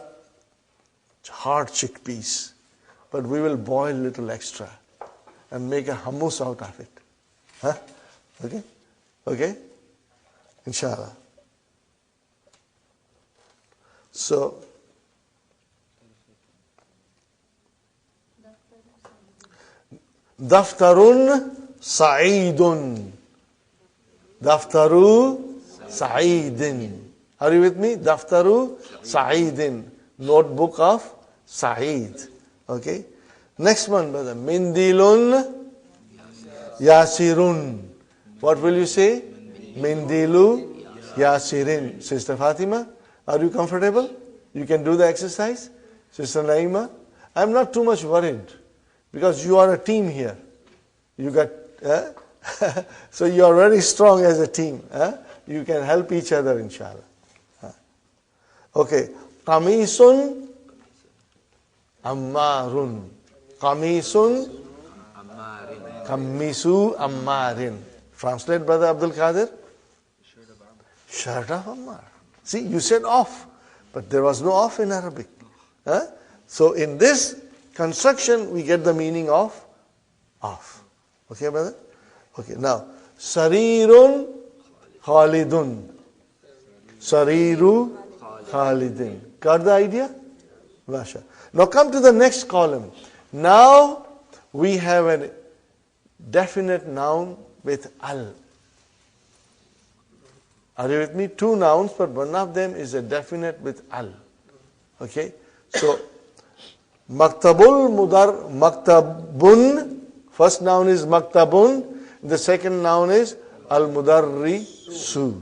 hard chickpeas. But we will boil a little extra and make a hummus out of it. Okay? Okay? Inshallah. So, Daftarun Sa'idun. Daftaru Sa'idin. Are you with me? Daftaru Sa'idin. Notebook of Sa'id. Okay? Next one, brother. Mindilun Yasirun. What will you say? Mindilu Yasirin. Sister Fatima, are you comfortable? You can do the exercise? Sister Naima? I'm not too much worried because you are a team here. You got, so you are very strong as a team. You can help each other, inshallah. Okay. Qamisun Ammarun. Qamisun Qamisu Ammarin. Translate, Brother Abdul Qadir. Shirt of Ammar. See, you said off, but there was no off in Arabic. So in this construction, we get the meaning of off. Okay, brother? Okay, now, Sarirun Khalidun. Sariru Khalidin. Got the idea? Masha. Now come to the next column. Now we have a definite noun with al. Are you with me? Two nouns, but one of them is a definite with al. Okay? So, maktabun, first noun is maktabun, the second noun is al-mudarrisu.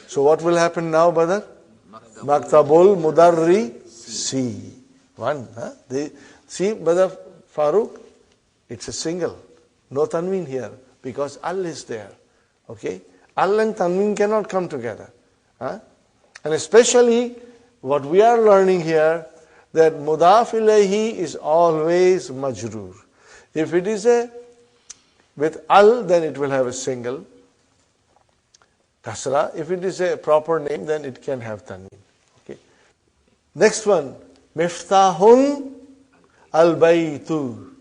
So what will happen now, brother? Maktabul mudarrisi. One, huh? See, brother Farooq, it's a single. No tanween here, because al is there. Okay? Al and tanween cannot come together. Huh? And especially, what we are learning here, that mudaf ilayhi is always majroor. If it is with al, then it will have a single kasra. If it is a proper name, then it can have tanween. Okay. Next one, miftahun al-baytu.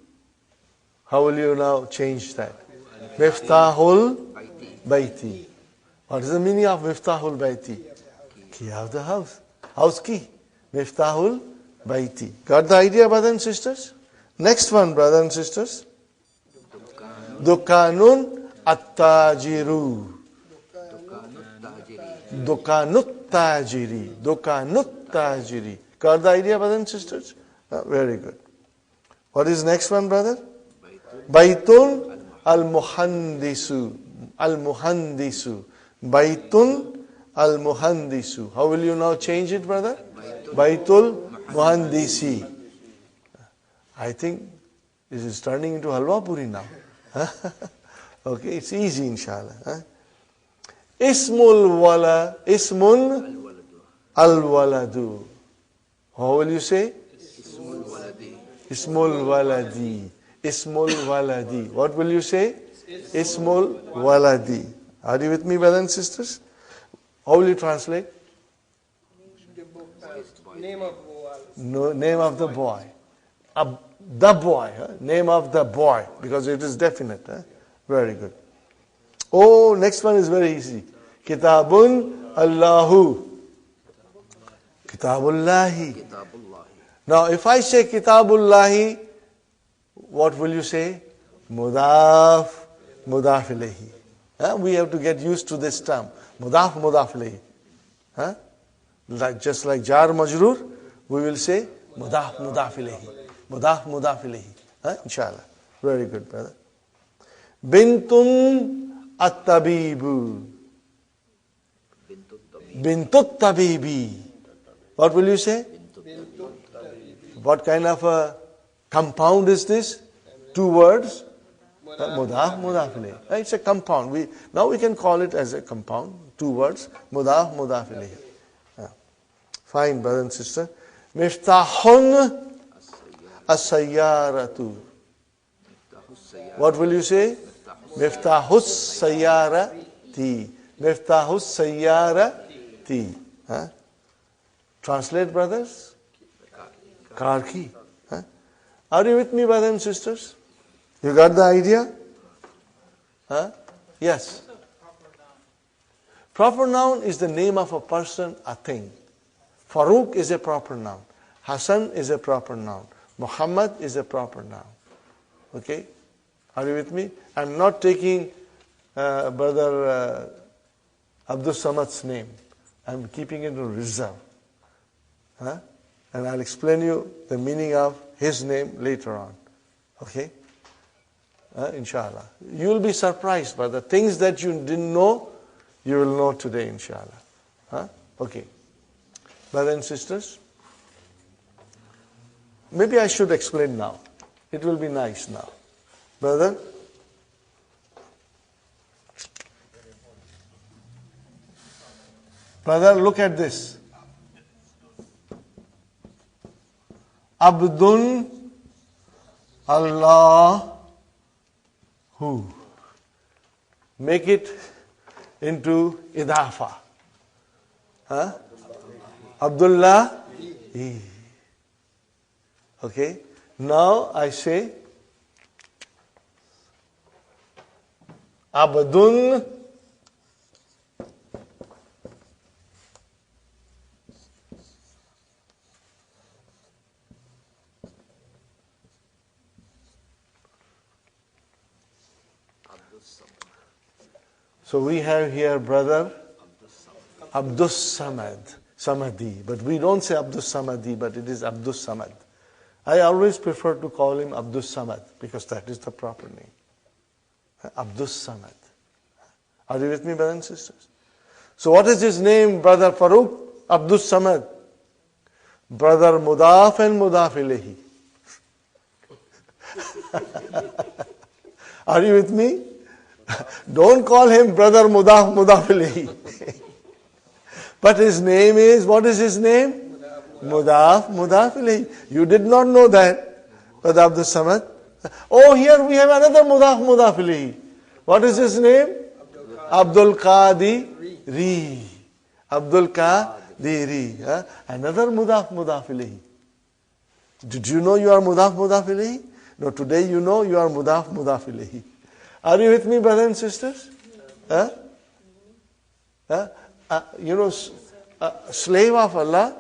How will you now change that? Miftahul bayti. What is the meaning of miftahul bayti? Key of the house. House key. Miftahul bayti. Got the idea, brothers and sisters? Next one, brothers and sisters. Dukanun at-tajiru. Dukanut tajiri. Dukanut tajiri. Got the idea, brothers and sisters? Very good. What is next one, brother? Baitun al-muhandisu. Al-muhandisu. Baitun al-muhandisu. How will you now change it, brother? Baitul muhandisi. I think this is turning into halwa puri now. Okay, it's easy, inshallah. Ismul wala, ismun al-waladu. How will you say? Ismul waladi. Ismul waladi. What will you say? Ismul waladi. Are you with me, brothers and sisters? How will you translate? Name of boy. No, name of the boy. The boy. Name of the boy. Because it is definite. Very good. Oh, next one is very easy. Kitabun Allahu. Kitabullahi. Now, if I say Kitabullahi, what will you say? Mudaf, mudaf ilayhi. We have to get used to this term. Mudaf, mudaf ilayhi. Just like jar majroor, we will say mudaf, mudaf ilayhi. Mudaf, mudaf ilayhi. Inshallah. Very good, brother. Bintun at-tabibu. Bintut tabibi. What will you say? What kind of a compound is this? Two words? Mudaf, mudaf ilayhi. It's a compound. Now we can call it as a compound. Two words. Mudaf, mudaf ilayhi. Fine, brother and sister. Miftahun as-sayyaratu. What will you say? Miftahus sayyarati. Miftahus sayyarati. Translate, brothers. Car key. Are you with me, brothers and sisters? You got the idea? Yes. Proper noun is the name of a person, a thing. Farooq is a proper noun. Hassan is a proper noun. Muhammad is a proper noun. Okay? Are you with me? I'm not taking brother Abdul Samad's name. I'm keeping it in reserve. And I'll explain you the meaning of his name later on. Okay? Inshallah. You'll be surprised by the things that you didn't know, you will know today, inshallah. Okay. Brothers and sisters, maybe I should explain now. It will be nice now. Brother? Brother, look at this. Abdun Allahu. Make it into idafa. Abdullah. Okay. Now I say Abdun So we have here brother Abdur Samad, Samadi. But we don't say Abdur Samadi, but it is Abdur Samad. I always prefer to call him Abdur Samad because that is the proper name. Abdur Samad. Are you with me, brothers and sisters? So what is his name, brother Farooq? Abdur Samad. Brother Mudaf and Mudaf Ilayhi. Are you with me? Don't call him brother Mudaf Ilayhi. But his name is, what is his name? Mudaf Ilayhi. You did not know that, Brother Abdul Samad. Oh, here we have another Mudaf Ilayhi. What is his name? Abdul Qadiri. Abdul Qadiri. Another Mudaf Ilayhi. Did you know you are Mudaf Ilayhi? No, today you know you are Mudaf Ilayhi. Are you with me, brothers and sisters? Slave of Allah,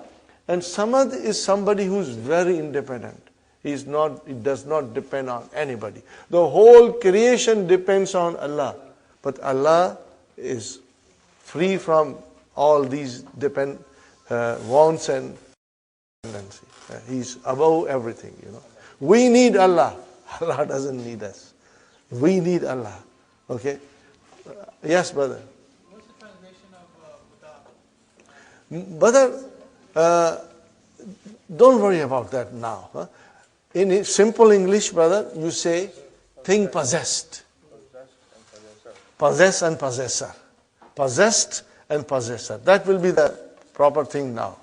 and Samad is somebody who is very independent. He does not depend on anybody. The whole creation depends on Allah, but Allah is free from all these wants and dependency. He's above everything. We need Allah. Allah doesn't need us. We need Allah. Okay? Yes, brother. What's the translation of Mudaf? Brother, don't worry about that now. In simple English, brother, you say thing possessed. Possess and possessor. Possessed and possessor. That will be the proper thing now.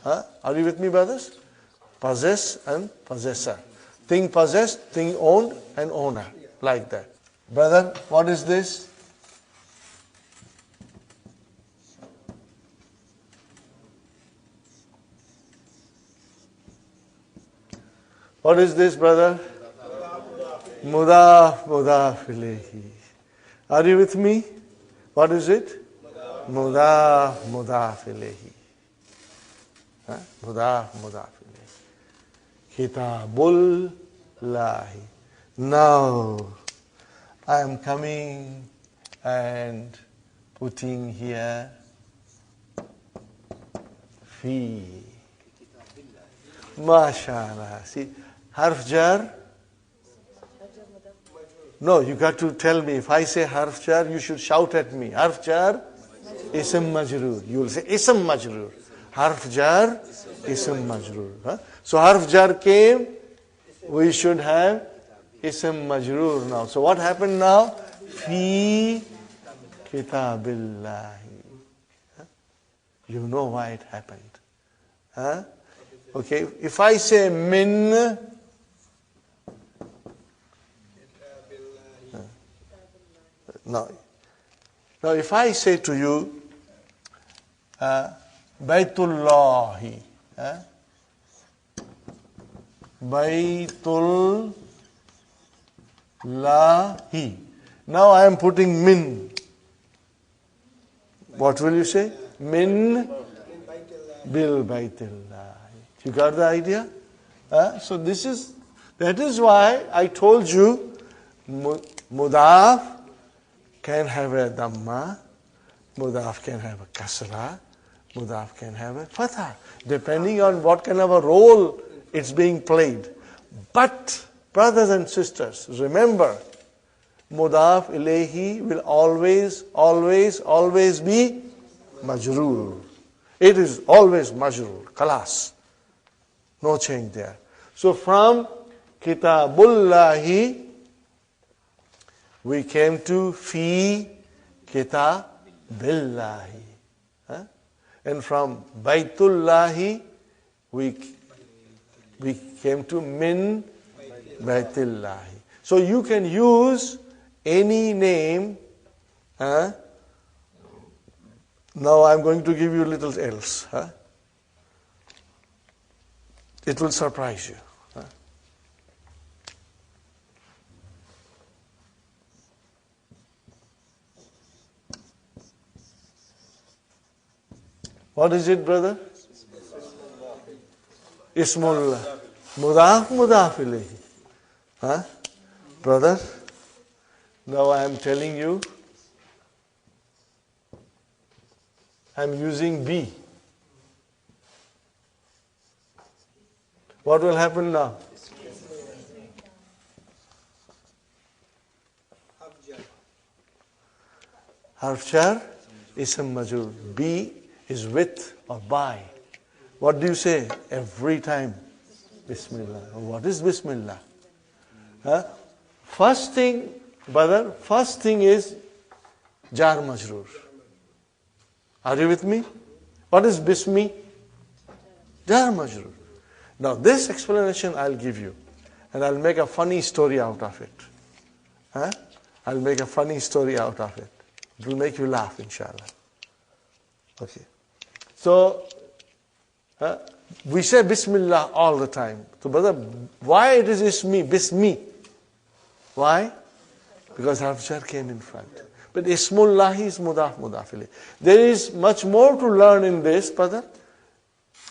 Are you with me, brothers? Possess and possessor. Thing possessed, thing owned, and owner. Like that. Brother, what is this? What is this, brother? Mudaf Ilayhi. Are you with me? What is it? Mudaf Ilayhi. Mudaf Ilayhi. Kitabul Lahi. Now, I am coming and putting here fi. MashaAllah. See, harf jar. No, you got to tell me. If I say harf jar, you should shout at me. Harf jar, ism majroor. You will say ism majroor. Harf jar, ism majroor. So harf jar came, we should have ism majroor now. So what happened now? Fi kitabillahi. You know why it happened. Okay, if I say min, now if I say to you, Baytullahi, Baytullahi. Now I am putting min. What will you say? Min bil Baytillahi. You got the idea? So that is why I told you Mudaf can have a Dhamma, Mudaf can have a Kasra, Mudaf can have a Fatha, depending on what kind of a role it's being played. But, brothers and sisters, remember, Mudaf Ilayhi will always be Majroor. It is always Majroor, Kalas. No change there. So from Kitabullahi, we came to Fi Kitabillahi. And from Baytullahi, we came to Min Baytillahi. So you can use any name. Now I'm going to give you a little else. It will surprise you. What is it, brother? Ismullah. Mudaf Ilayhi. Brother, Now I am telling you, I am using B. What will happen now? Harf jar, ism majrur. B is with or by. What do you say every time? Bismillah. What is Bismillah? First thing, brother, first thing is jar majrur. Are you with me? What is Bismi? Jar majrur. Now this explanation I'll give you, and I'll make a funny story out of it. I'll make a funny story out of it. It will make you laugh, inshallah. Okay. So, we say Bismillah all the time. So, brother, why it is Ismi, Bismi? Why? Because harf jar came in front. But Ismullahi is mudaf mudafili. There is much more to learn in this, brother,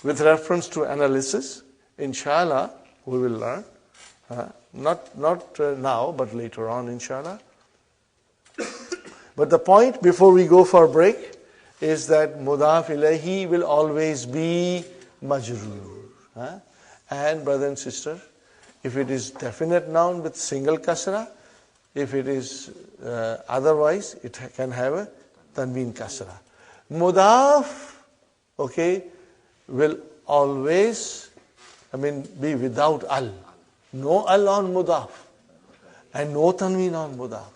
with reference to analysis. Inshallah, we will learn. Not now, but later on, inshallah. But the point before we go for a break is that mudaf ilayhi will always be majroor. And brother and sister, if it is definite noun with single kasra, if it is otherwise, it can have a tanween kasra. Mudaf, okay, will always, be without al. No al on mudaf. And no tanween on mudaf.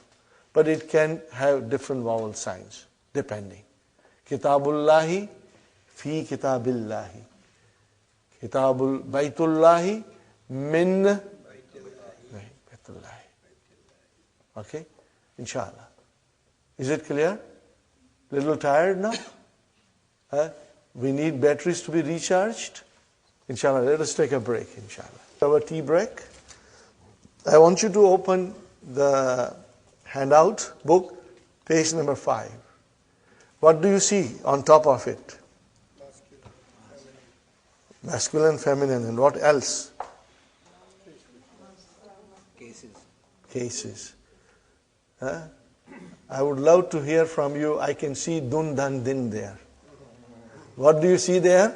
But it can have different vowel signs, depending. Kitabullahi, fi kitabillahi. Kitabul Baitullahi, min Baitullahi. Okay? Inshallah. Is it clear? Little tired now? We need batteries to be recharged. Inshallah, let us take a break, inshallah. Our tea break. I want you to open the handout book, page number 5. What do you see on top of it? Masculine, feminine, and what else? Cases. I would love to hear from you. I can see dun, dan, din there. What do you see there?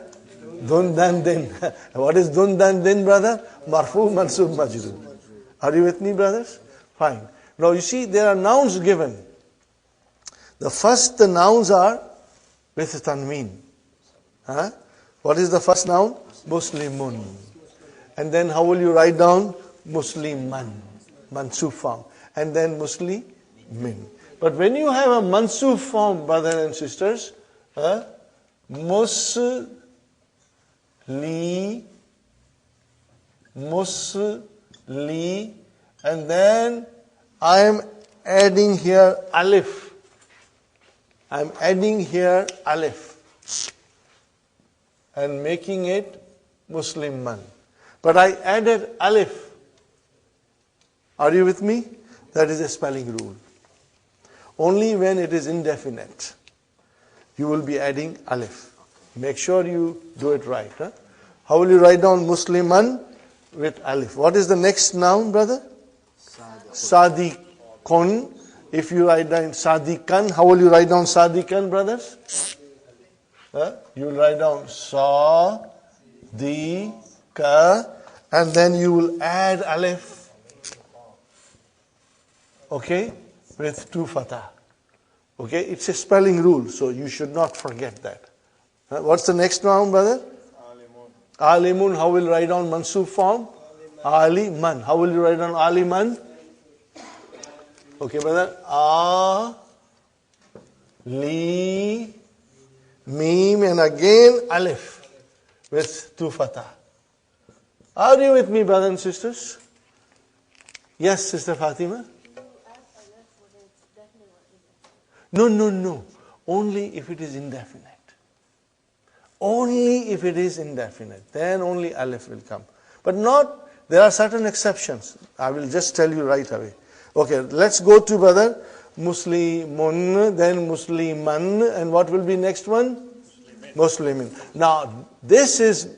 Dun, dan, din. What is dun, dan, din, brother? Marfu, mansub, majroor. Are you with me, brothers? Fine. Now you see, there are nouns given. The nouns are with tanween. What is the first noun? Muslimun. And then how will you write down? Musliman. Mansuf form. And then Muslimin. But when you have a mansuf form, brothers and sisters, musli, and then I am adding here alif. I am adding here alif and making it Musliman. But I added alif. Are you with me? That is a spelling rule. Only when it is indefinite, you will be adding alif. Make sure you do it right. How will you write down Musliman with alif? What is the next noun, brother? Sadiqun. If you write down Sadiqan, how will you write down Sadiqan, brothers? You will write down Sa, Di, Ka, and then you will add alif. Okay? With 2 fatah. Okay? It's a spelling rule, so you should not forget that. What's the next noun, brother? Alimun. How will you write down mansub form? Aliman. How will you write down Aliman? Okay, brother. Li, Mim, and again alif with 2 fatah. Are you with me, brothers and sisters? Yes, Sister Fatima? No. Only if it is indefinite. Only if it is indefinite. Then only alif will come. But not, there are certain exceptions. I will just tell you right away. Okay, let's go to brother Muslimun, then Musliman, and what will be next one? Muslimin. Now, this is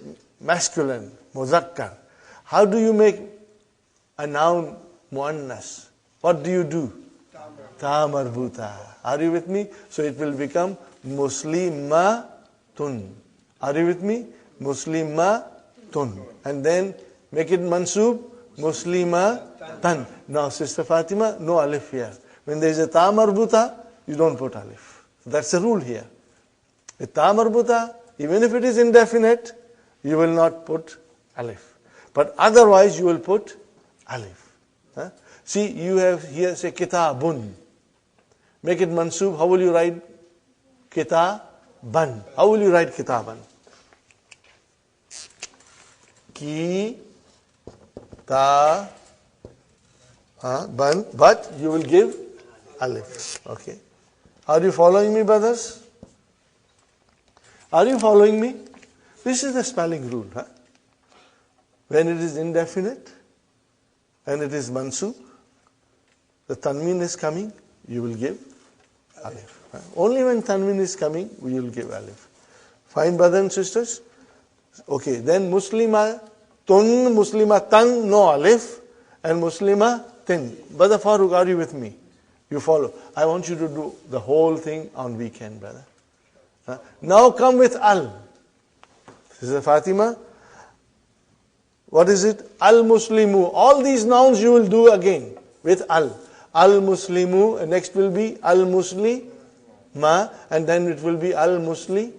masculine, muzakkar. How do you make a noun muannas? What do you do? Ta marbuta. Are you with me? So it will become muslimatun. Are you with me? Muslimatun. And then make it mansub, muslimatan. Now, Sister Fatima, no alif here. When there is a ta marbuta, you don't put alif. That's the rule here. A ta marbuta, even if it is indefinite, you will not put alif. But otherwise, you will put alif. Huh? See, you have here, say, kitabun. Make it mansub. How will you write kitaban? How will you write kitaban? Ki, ta, ban. But you will give alif. Okay. Are you following me, brothers? Are you following me? This is the spelling rule. Huh? When it is indefinite and it is mansub, the tanween is coming, you will give alif. Only when tanween is coming, we will give alif. Fine, brothers and sisters? Okay, then muslima tun, muslima tan, no alif, and muslima tin. Brother Farooq, are you with me? You follow. I want you to do the whole thing on weekend, brother. Now come with al. Sister Fatima, what is it? Al-Muslimu. All these nouns you will do again with al. Al-Muslimu, and next will be Al-Muslima, and then it will be Al-Muslimi.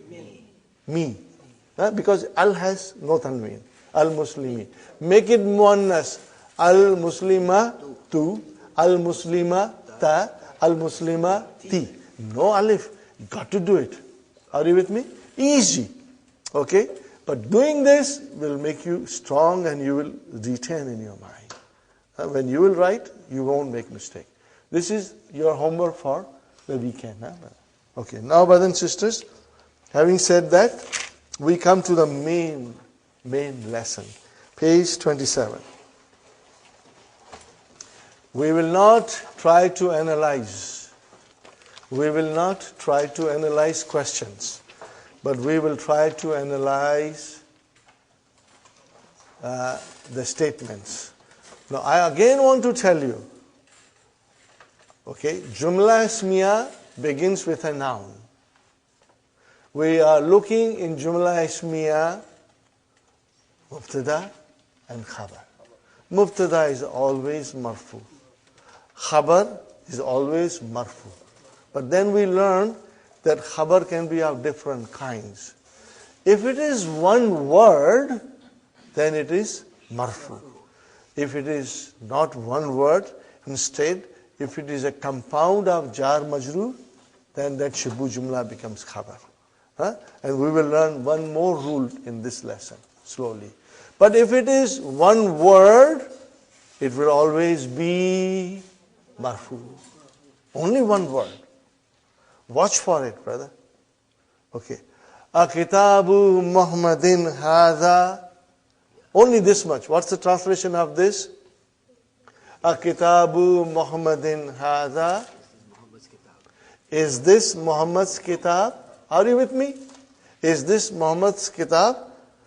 Because al has no tanween. Al-Muslimi. Make it muannas. Al-Muslimatu, Al-Muslimata, Al-Muslimati. No alif. You got to do it. Are you with me? Easy. Okay? But doing this will make you strong and you will retain in your mind. When you will write, you won't make mistake. This is your homework for the weekend. Okay, now brothers and sisters, having said that, we come to the main lesson. Page 27. We will not try to analyze. We will not try to analyze questions. But we will try to analyze the statements. Now, I again want to tell you, okay, Jumla Ismiya begins with a noun. We are looking in Jumla Ismiya, Mubtada and Khabar. Mubtada is always marfu. Khabar is always marfu. But then we learn that khabar can be of different kinds. If it is one word, then it is marfu. If it is not one word, instead, if it is a compound of jar majroor, then that shibu jumla becomes khabar. And we will learn one more rule in this lesson, slowly. But if it is one word, it will always be marfu. Only one word. Watch for it, brother. Okay. Akitabu Muhammadin hadha. Only this much. What's the translation of this? Akitabu Muhammadin hadha. Is this Muhammad's kitab? Are you with me? Is this Muhammad's kitab?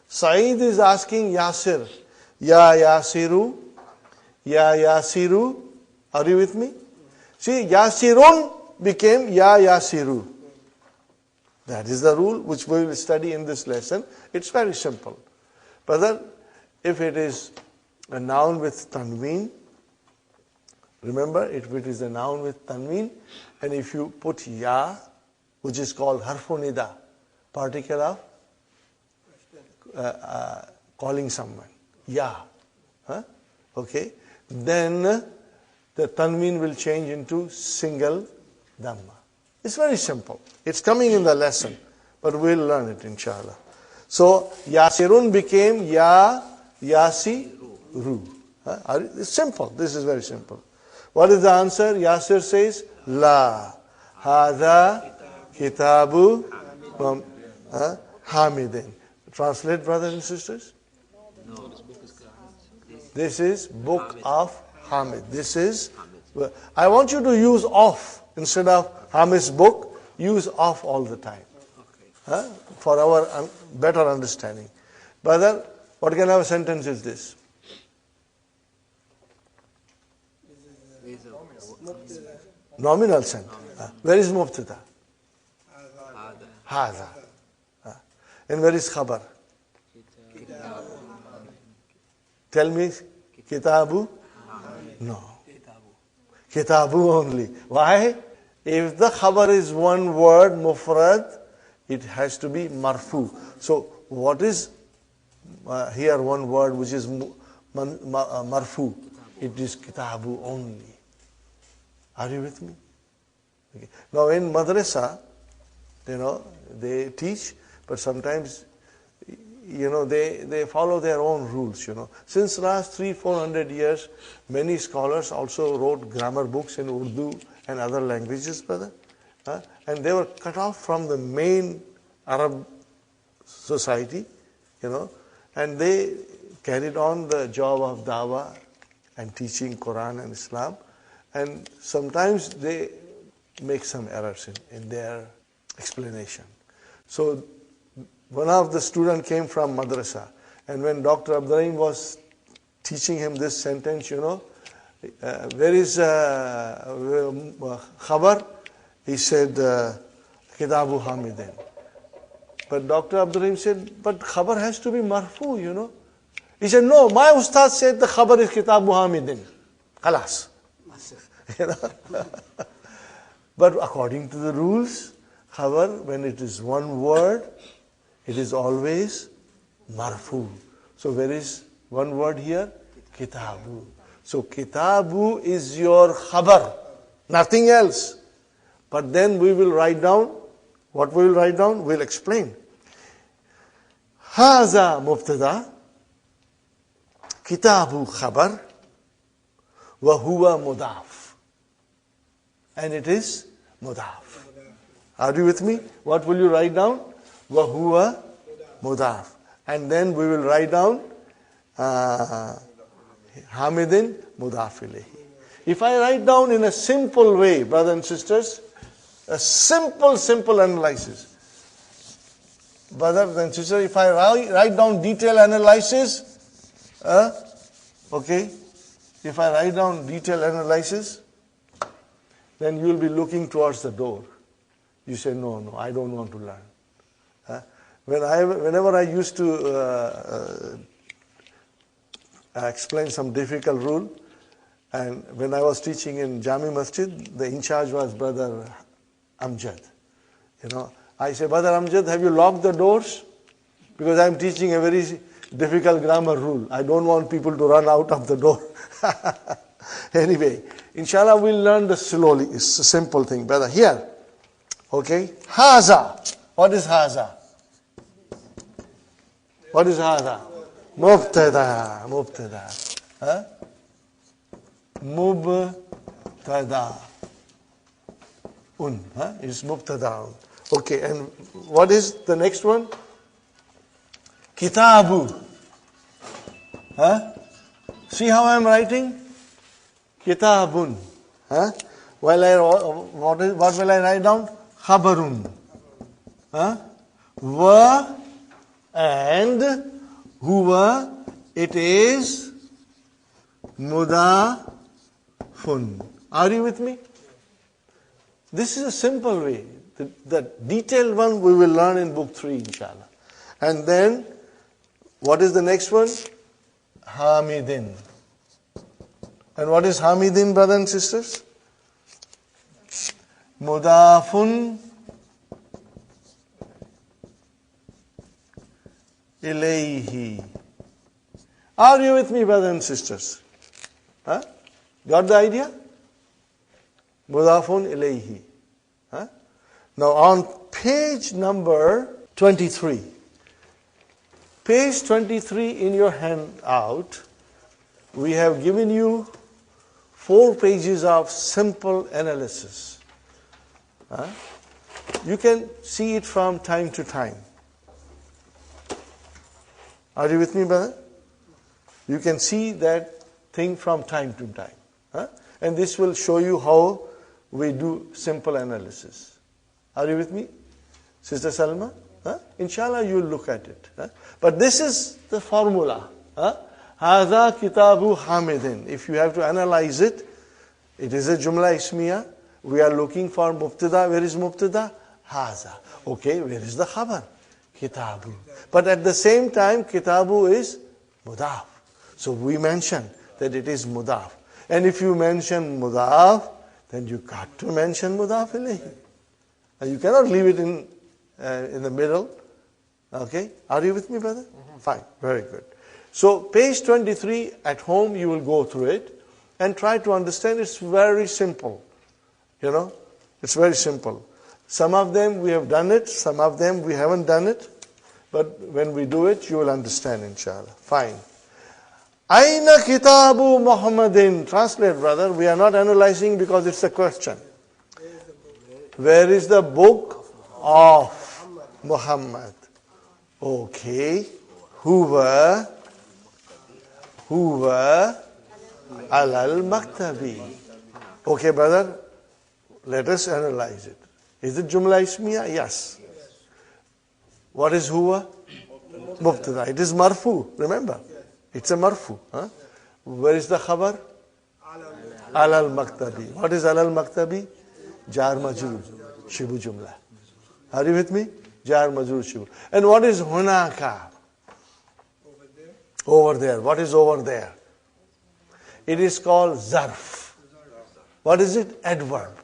Saeed is asking Yasir. Ya Yasiru. Ya Yasiru. Are you with me? See, Yasirun became Ya Yasiru. That is the rule which we will study in this lesson. It's very simple. Brother, if it is a noun with tanween, remember, if it is a noun with tanween, and if you put ya, which is called harfu nida, particle of calling someone, ya, okay, then the tanween will change into single dhamma. It's very simple. It's coming in the lesson, but we'll learn it inshallah. So, Yasirun became Ya Yasiru. It's simple. This is very simple. What is the answer? Yasir says, La. Hada Kitabu Hamidin. Translate, brothers and sisters. No. This is book of Hamid. This is, I want you to use of instead of Hamid's book, use of all the time. For our better understanding. Brother, what kind of a sentence is this? Nominal sentence. Where is mubtada? هذا Haza. And where is khabar? Tell me, kitabu? No. Kitabu only. Why? If the khabar is one word, mufrad, it has to be marfu. So what is here one word which is marfu? It is kitabu only. Are you with me? Okay. Now in madrasa, they teach, but sometimes, they follow their own rules, Since last 300-400 years, many scholars also wrote grammar books in Urdu and other languages, brother. And they were cut off from the main Arab society, and they carried on the job of dawah and teaching Quran and Islam. And sometimes they make some errors in their explanation. So one of the students came from madrasa, and when Dr. Abdur Rahim was teaching him this sentence, where is khabar? He said, Kitabu Hamidin. But Dr. Abdur Rahim said, but khabar has to be marfu, He said, no, my ustad said the khabar is Kitabu Hamidin. Khalas. But according to the rules, khabar, when it is one word, it is always marfu. So where is one word here? Kitabu. So kitabu is your khabar, nothing else. But then we will write down, what we will write down? We'll explain. Haza mubtada, kitabu khabar, wa huwa mudaf. And it is mudaf. Are you with me? What will you write down? Wa huwa mudaf. And then we will write down Hamidin mudaf ilayhi. If I write down in a simple way, brothers and sisters, a simple analysis. Brothers and sisters, if I write down detailed analysis, okay, if I write down detailed analysis, then you will be looking towards the door. You say, no, I don't want to learn. Whenever I used to explain some difficult rule, and when I was teaching in Jami Masjid, the in charge was Brother Amjad. I say, Brother Amjad, have you locked the doors? Because I'm teaching a very difficult grammar rule. I don't want people to run out of the door. Anyway, inshallah we'll learn this slowly. It's a simple thing, brother. Here, okay, haza. What is haza? What is haza? Mubtada. Mubtada. Is mubtada. Okay, and what is the next one? Kitabu. See how I am writing? Kitabun. What will I write down? Khabarun. Wa and huwa, it is mudafun. Are you with me? This is a simple way. The detailed one we will learn in book 3, inshallah. And then, what is the next one? Hamidin. And what is Hamidin, brothers and sisters? Mudafun ilayhi. Are you with me, brothers and sisters? Got the idea? Mudafun ilayhi. Now on page number 23. Page 23 in your handout, we have given you 4 pages of simple analysis. You can see it from time to time. Are you with me, brother? You can see that thing from time to time. And this will show you how we do simple analysis. Are you with me? Sister Salma? Inshallah, you will look at it. But this is the formula. Hadha kitabu hamidin. If you have to analyze it, it is a jumla ismiya. We are looking for mubtada. Where is mubtada? Haza. Okay, where is the khabar? Kitabu. But at the same time, kitabu is mudaf. So we mention that it is mudaf. And if you mention mudaf, then you got to mention mudaf ilayhi. And you cannot leave it in the middle. Okay? Are you with me, brother? Fine. Very good. So page 23 at home, you will go through it and try to understand. It's very simple. You know, it's very simple. Some of them we have done it, some of them we haven't done it. But when we do it, you will understand, inshallah. Fine. Aina kitabu Muhammadin. Translate, brother. We are not analyzing because it's a question. Where is the book of Muhammad? Okay. Huwa alal maktabi. Okay, brother. Let us analyze it. Is it Jumla Ismiya? Yes. What is huwa? Mubtada. It is marfu. Remember? It's a marfu. Huh? Where is the khabar? Alal maktabi. What is alal maktabi? Jar majrur. Shibu jumla. Are you with me? Jar majrur shibu. And what is hunaka? Over there. What is over there? It is called zarf. What is it? Adverb.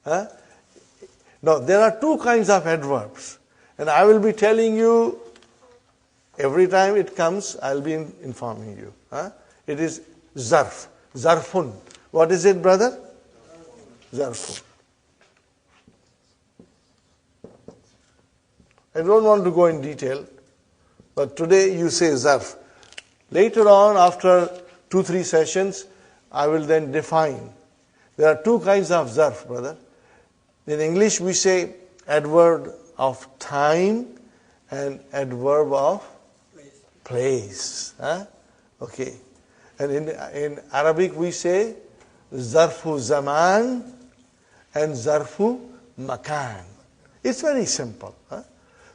Huh? Now, there are two kinds of adverbs. And I will be telling you, every time it comes, I'll be informing you. Huh? It is zarf. Zarfun. What is it, brother? Zarfun. I don't want to go in detail, but today you say zarf. Later on, after 2-3 sessions, I will then define. There are two kinds of zarf, brother. In English, we say adverb of time and adverb of place. Huh? Okay. And in Arabic, we say zarfu zaman and zarfu makan. It's very simple. Huh?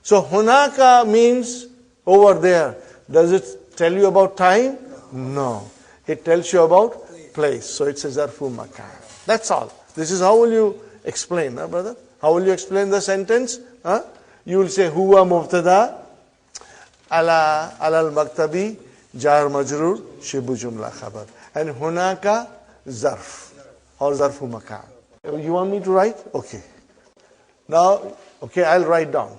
So hunaka means over there. Does it tell you about time? No. It tells you about place. So it's a zarfu makan. That's all. This is how will you explain, huh, brother? How will you explain the sentence? Huh? You will say huwa mubtada ala al maktabi jar majrur shibu jumla khabar. And hunaka zarf or zarfu makan. You want me to write? Okay. Now, okay, I'll write down.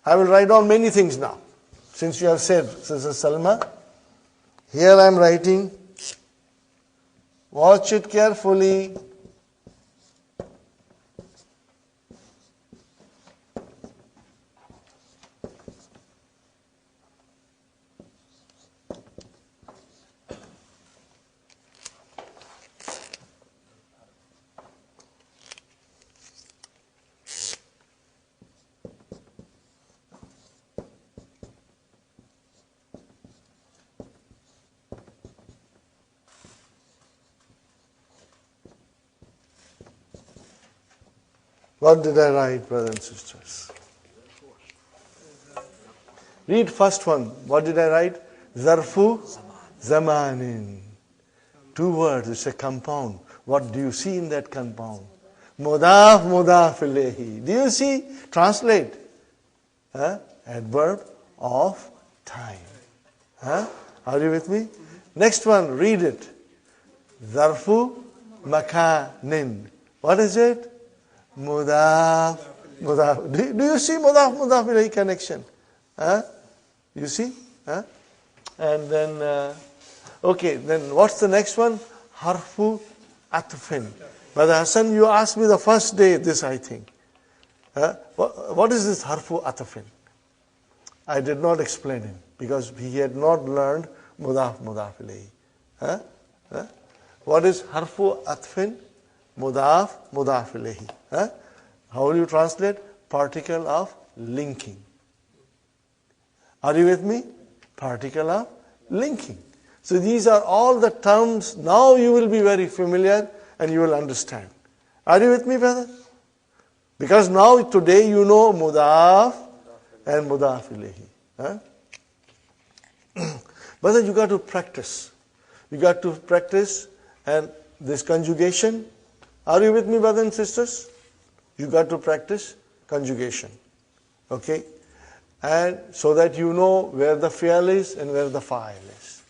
I will write down many things now. Since you have said, Sister Salma, here I am writing. Watch it carefully. What did I write, brothers and sisters? Read first one. What did I write? Zarfu zamanin. 2 words. It's a compound. What do you see in that compound? Mudaf ilayhi. Do you see? Translate. Adverb of time. Are you with me? Next one. Read it. Zarfu makanin. What is it? Mudaf. Do you see mudaf ilayhi connection? You see? And then, okay, then what's the next one? Harfu atfin. Brother Hassan, you asked me the first day this, I think. What is this harfu atfin? I did not explain him because he had not learned mudaf ilayhi. What is harfu atfin? Mudaf ilayhi. How will you translate? Particle of linking. Are you with me? Particle of linking. So these are all the terms. Now you will be very familiar and you will understand. Are you with me, brother? Because now today you know mudaf and mudaf ilayhi. Brother, you got to practice. You got to practice, and this conjugation, Are you with me, brothers and sisters? You got to practice conjugation. Okay? And so that you know where the fi'l is and where the fa'il is.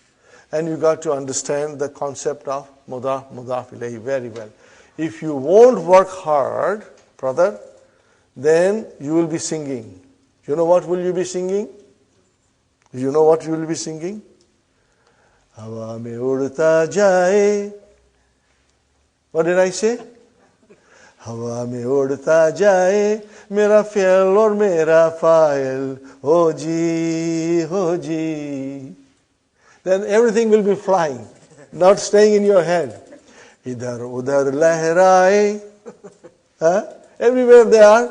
And you got to understand the concept of mudaf, mudaf ilayhi very well. If you won't work hard, brother, then you will be singing. You know what will you be singing? You know what you will be singing? Hawa mein udta jaye. What did I say? Hawa mein udta jaye, mera fi'l aur mera fa'il, ho ji. Then everything will be flying, not staying in your head. Idhar udhar lehraye. Everywhere they are,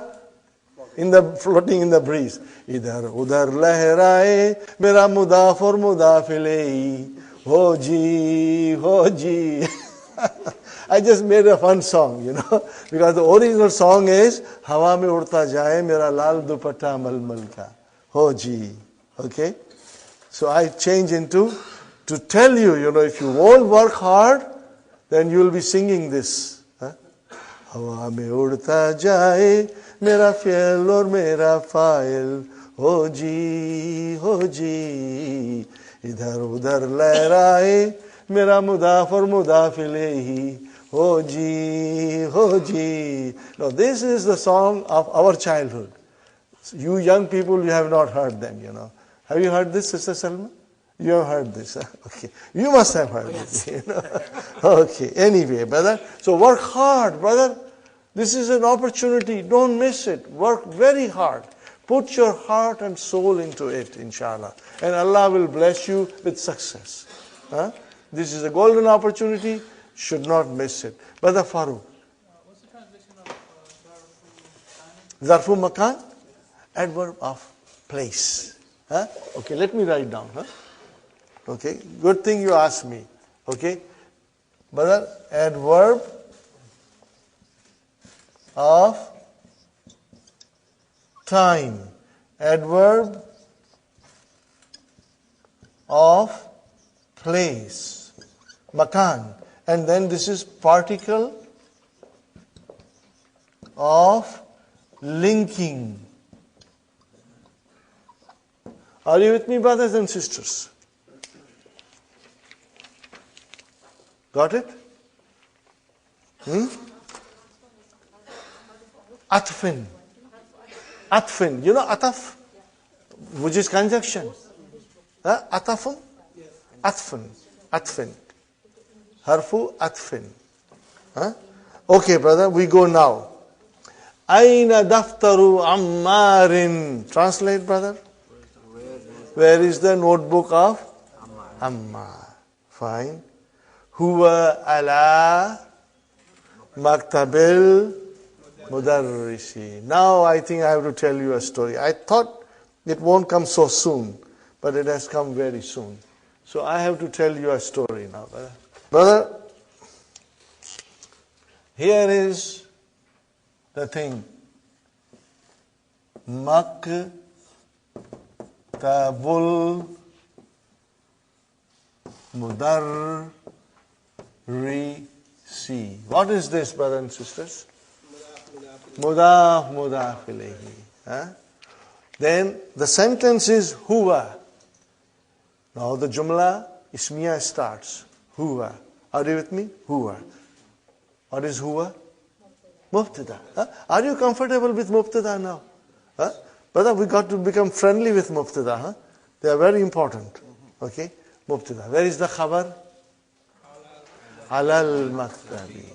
floating in the breeze. Idhar udhar lehraye, mera mudaf aur mudaf ilayhi, ho ji. I just made a fun song, because the original song is Hawa mein udta jaye, mera lal dupatta malmal ka, ho ji. Okay? So I change into, to tell you, if you won't work hard, then you will be singing this. Hawa mein udta jaye, mera fi'l aur mera fa'il, ho ji. Idhar udhar lehraye, mera mudaf aur mudaf ilayhi, ho ji. Now this is the song of our childhood. You young people, you have not heard them, Have you heard this, Sister Salma? You have heard this, huh? Okay. You must have heard it, Okay. Anyway, brother. So work hard, brother. This is an opportunity. Don't miss it. Work very hard. Put your heart and soul into it, inshallah. And Allah will bless you with success. This is a golden opportunity. Should not miss it. Brother Farooq. What's the translation of Zarfu Makan? Adverb of place. Okay, let me write down. Okay, good thing you asked me. Okay, brother, adverb of time. Adverb of place. Makan. And then this is particle of linking. Are you with me, brothers and sisters? Got it? Atfin. Atfin. You know ataf? Which is conjunction. Atafun? Atfin. Atfin. Harfu atfin. Okay, brother, we go now. Aina daftaru Ammarin. Translate, brother. Where is the notebook of Ammar? Fine. Huwa ala maktabil mudarrisi. Now I think I have to tell you a story. I thought it won't come so soon, but it has come very soon. So I have to tell you a story now, brother. Brother, here is the thing. Maktabul mudarrisi. What is this, brothers and sisters? Mudaf ilayhi. Then the sentence is huwa. Now the jumla ismiya starts. Huwa. Are you with me? Huwa. What is huwa? Mubtada. Are you comfortable with mubtada now? Brother, we got to become friendly with mubtada. They are very important. Okay? Mubtada. Where is the khabar? Alal maktabi.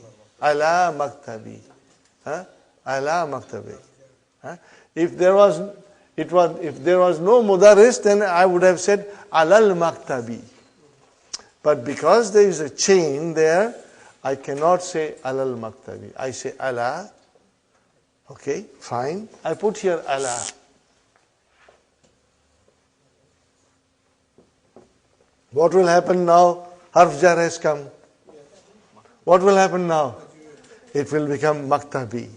Ala maktabi. Ala maktabi. If there was no mudarris, then I would have said alal maktabi. But because there is a chain there, I cannot say alal maktabi. I say ala. Okay, fine. I put here ala. What will happen now? Harf jar has come. What will happen now? It will become maktabi.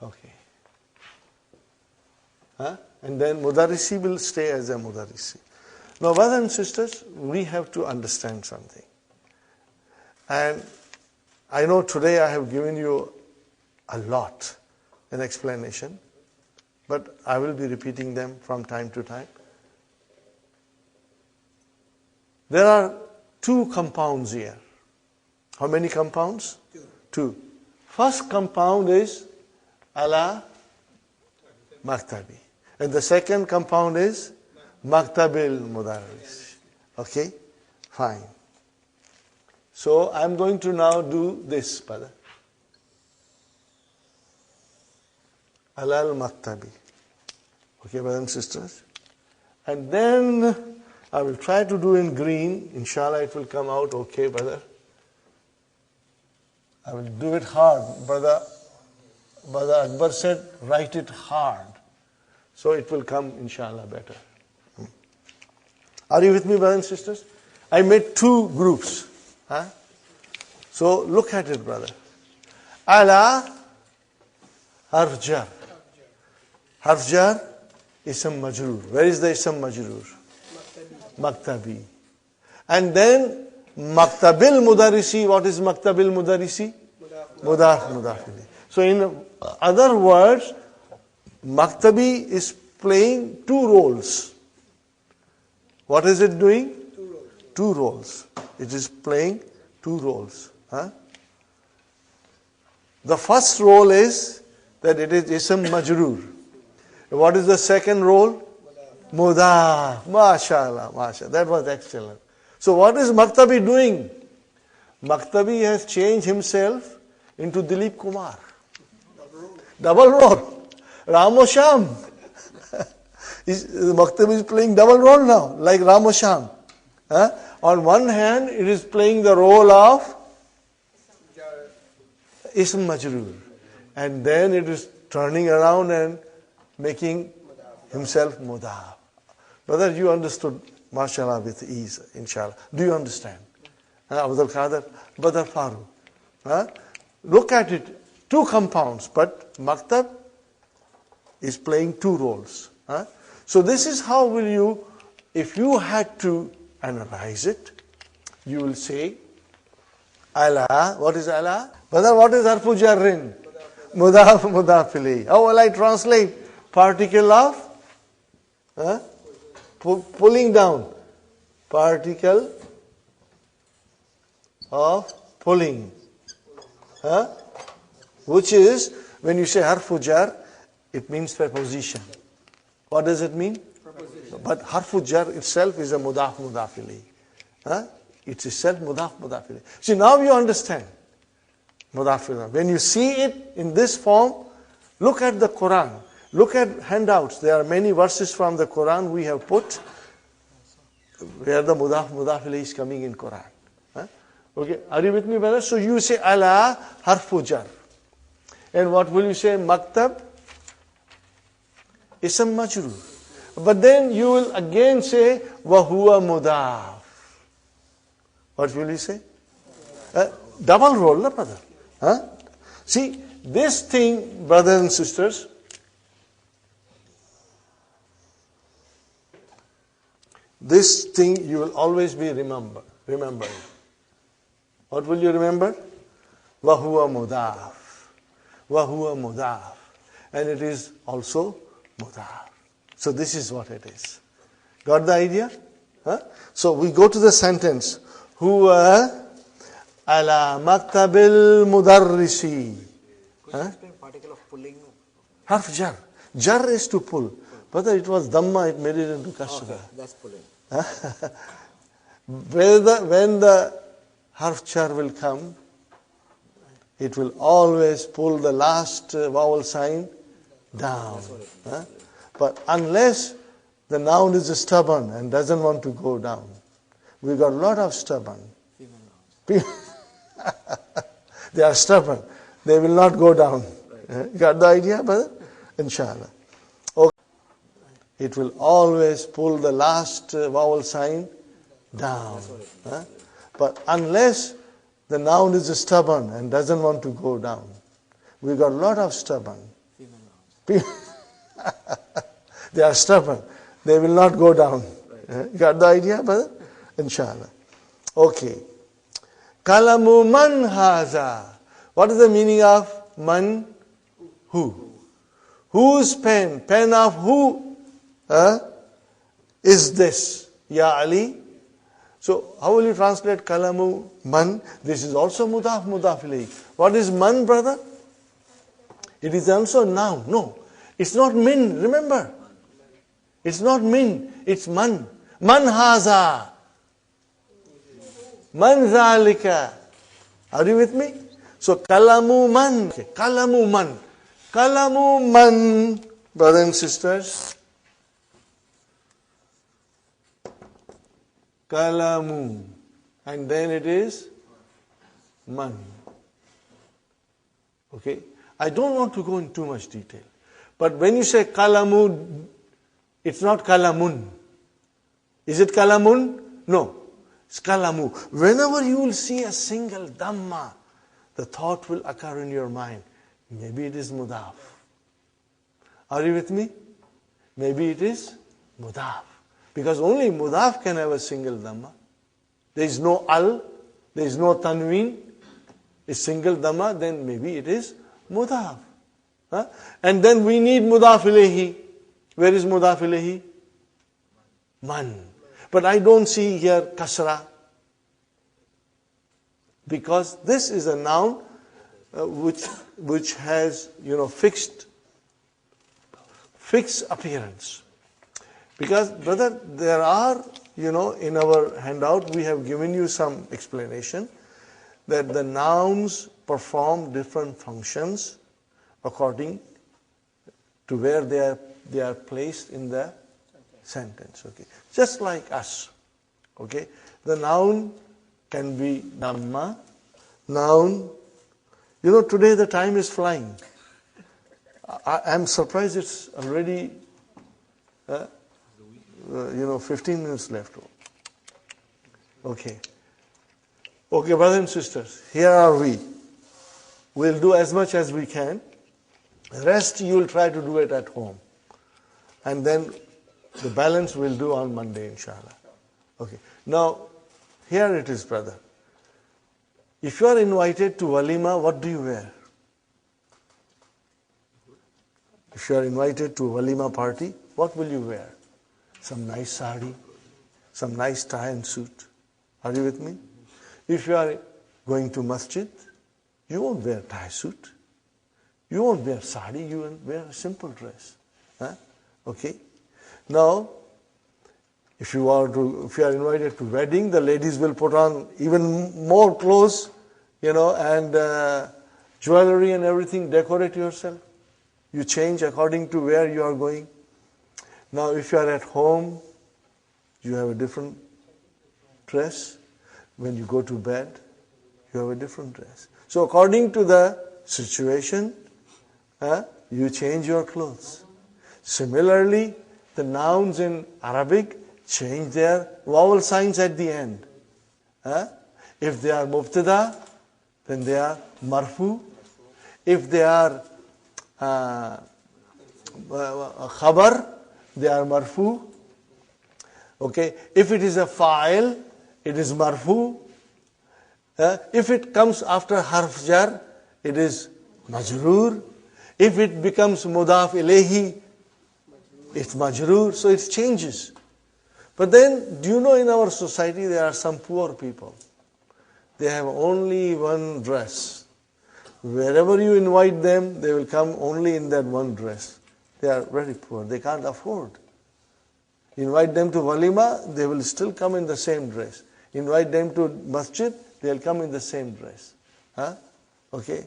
Okay. And then mudarrisi will stay as a mudarrisi. Now, brothers and sisters, we have to understand something. And I know today I have given you a lot in explanation, but I will be repeating them from time to time. There are 2 compounds here. How many compounds? 2. First compound is ala maktabi. And the second compound is maktabil mudarris. Okay? Fine. So I'm going to now do this, brother. Alal maktabi. Okay, brothers and sisters? And then I will try to do in green. Inshallah, it will come out okay, brother. I will do it hard. Brother Akbar said, write it hard. So it will come, inshallah, better. Are you with me, brothers and sisters? I made 2 groups. Huh? So look at it, brother. Ala harf jar. Harf jar, ism majroor. Where is the ism majroor? Maktabi. And then maktabil mudarrisi. What is maktabil mudarrisi? Mudaf ilayh. So in other words, maktabi is playing 2 roles. What is it doing? 2 roles. It is playing 2 roles. Huh? The first role is that it is ism majroor. What is the second role? Mudaf. MashaAllah, MashaAllah. That was excellent. So what is Maktabi doing? Maktabi has changed himself into Dilip Kumar. Double role. Ramo Sham. Maktabi is playing double role now, like Ramo Sham. Huh? On one hand, it is playing the role of Ism Majroor. And then it is turning around and making himself Mudaf. Brother, you understood, mashallah, with ease, inshallah. Do you understand? Abdul Qadir, Brother Farooq. Look at it, 2 compounds, but Maktab is playing 2 roles. So this is how will you, if you had to analyze it, you will say, ala, what is ala? Brother, what is harfu jarrin? Mudaf, mudaf ilayh. How will I translate? Particle of pulling down. Particle of pulling. Which is, when you say harfu jar, it means preposition. What does it mean? Preposition. But harfu jar itself is a mudaf, mudaf ilayh. It's itself mudaf, mudaf ilayh. See, now you understand. Mudaf ilayh. When you see it in this form, look at the Quran. Look at handouts. There are many verses from the Quran we have put where the mudaf, mudaf ilayh is coming in Quran. Okay, are you with me, brother? So you say ala harfu jar. And what will you say? Maktab, ism majroor. But then you will again say wa huwa mudaf. What will you say? Double role, na, brother. See, this thing, brothers and sisters, this thing you will always be remembering. What will you remember? Wa huwa mudaf. Wa huwa mudaf. And it is also mudaf. So this is what it is. Got the idea? So we go to the sentence. Huwa ala maktabil mudarrisi. Could you explain particle of pulling? Harf jar. Jar is to pull. Brother, it was dhamma, it made it into kasra. Okay, that's pulling. When the harf jar will come, it will always pull the last vowel sign down. But unless the noun is stubborn and doesn't want to go down, we got a lot of stubborn. They are stubborn. They will not go down. Got the idea, brother? Inshallah. Okay. It will always pull the last vowel sign down. But unless the noun is stubborn and doesn't want to go down, we got a lot of stubborn. They are stubborn. They will not go down. Got the idea, brother? Inshallah. Okay. Kalamu man haza. What is the meaning of man? Who? Whose pen? Pen of who? Is this? Ya Ali. So how will you translate kalamu man? This is also mudaf ilayhi. What is man, brother? It is also noun. No, it's not min. Remember, it's not min. It's man. Man haza. Man zalika. Are you with me? So kalamu man. Okay. Kalamu man. Kalamu man. Brothers and sisters. Kalamu. And then it is man. Okay. I don't want to go in too much detail. But when you say kalamu, it's not kalamun. Is it kalamun? No. It's kalamu. Whenever you will see a single dhamma, the thought will occur in your mind. Maybe it is mudaf. Are you with me? Maybe it is mudaf. Because only mudaf can have a single dhamma. There is no al, there is no tanween. A single dhamma, then maybe it is mudaf. And then we need mudaf ilayhi. Where is mudaf ilayhi? Man. But I don't see here kasra. Because this is a noun which has, fixed appearance. Because, brother, there are, in our handout, we have given you some explanation that the nouns perform different functions according to where they are placed in the sentence. Okay, just like us. Okay, the noun can be dhamma. Noun. Today the time is flying. I'm surprised it's already 15 minutes left. Okay. Okay, brothers and sisters, here are we. We'll do as much as we can. The rest you will try to do it at home. And then the balance we'll do on Monday, inshallah. Okay. Now, here it is, brother. If you are invited to walima, what do you wear? If you are invited to a walima party, what will you wear? Some nice sari, some nice tie and suit. Are you with me? If you are going to masjid, you won't wear tie suit. You won't wear sari, you will wear a simple dress. Okay? Now, if you are invited to wedding, the ladies will put on even more clothes, and jewelry and everything, decorate yourself. You change according to where you are going. Now, if you are at home, you have a different dress. When you go to bed, you have a different dress. So according to the situation, you change your clothes. Similarly, the nouns in Arabic change their vowel signs at the end. If they are mubtada, then they are marfu. If they are khabar, they are marfu. Okay. If it is a fa'il, it is marfu. If it comes after harf jar, it is majroor. If it becomes mudaf ilayhi, it's majroor. So it changes. But then, do you know, in our society there are some poor people. They have only one dress. Wherever you invite them, they will come only in that one dress. They are very poor. They can't afford. Invite them to walima, they will still come in the same dress. Invite them to masjid, they will come in the same dress. Okay?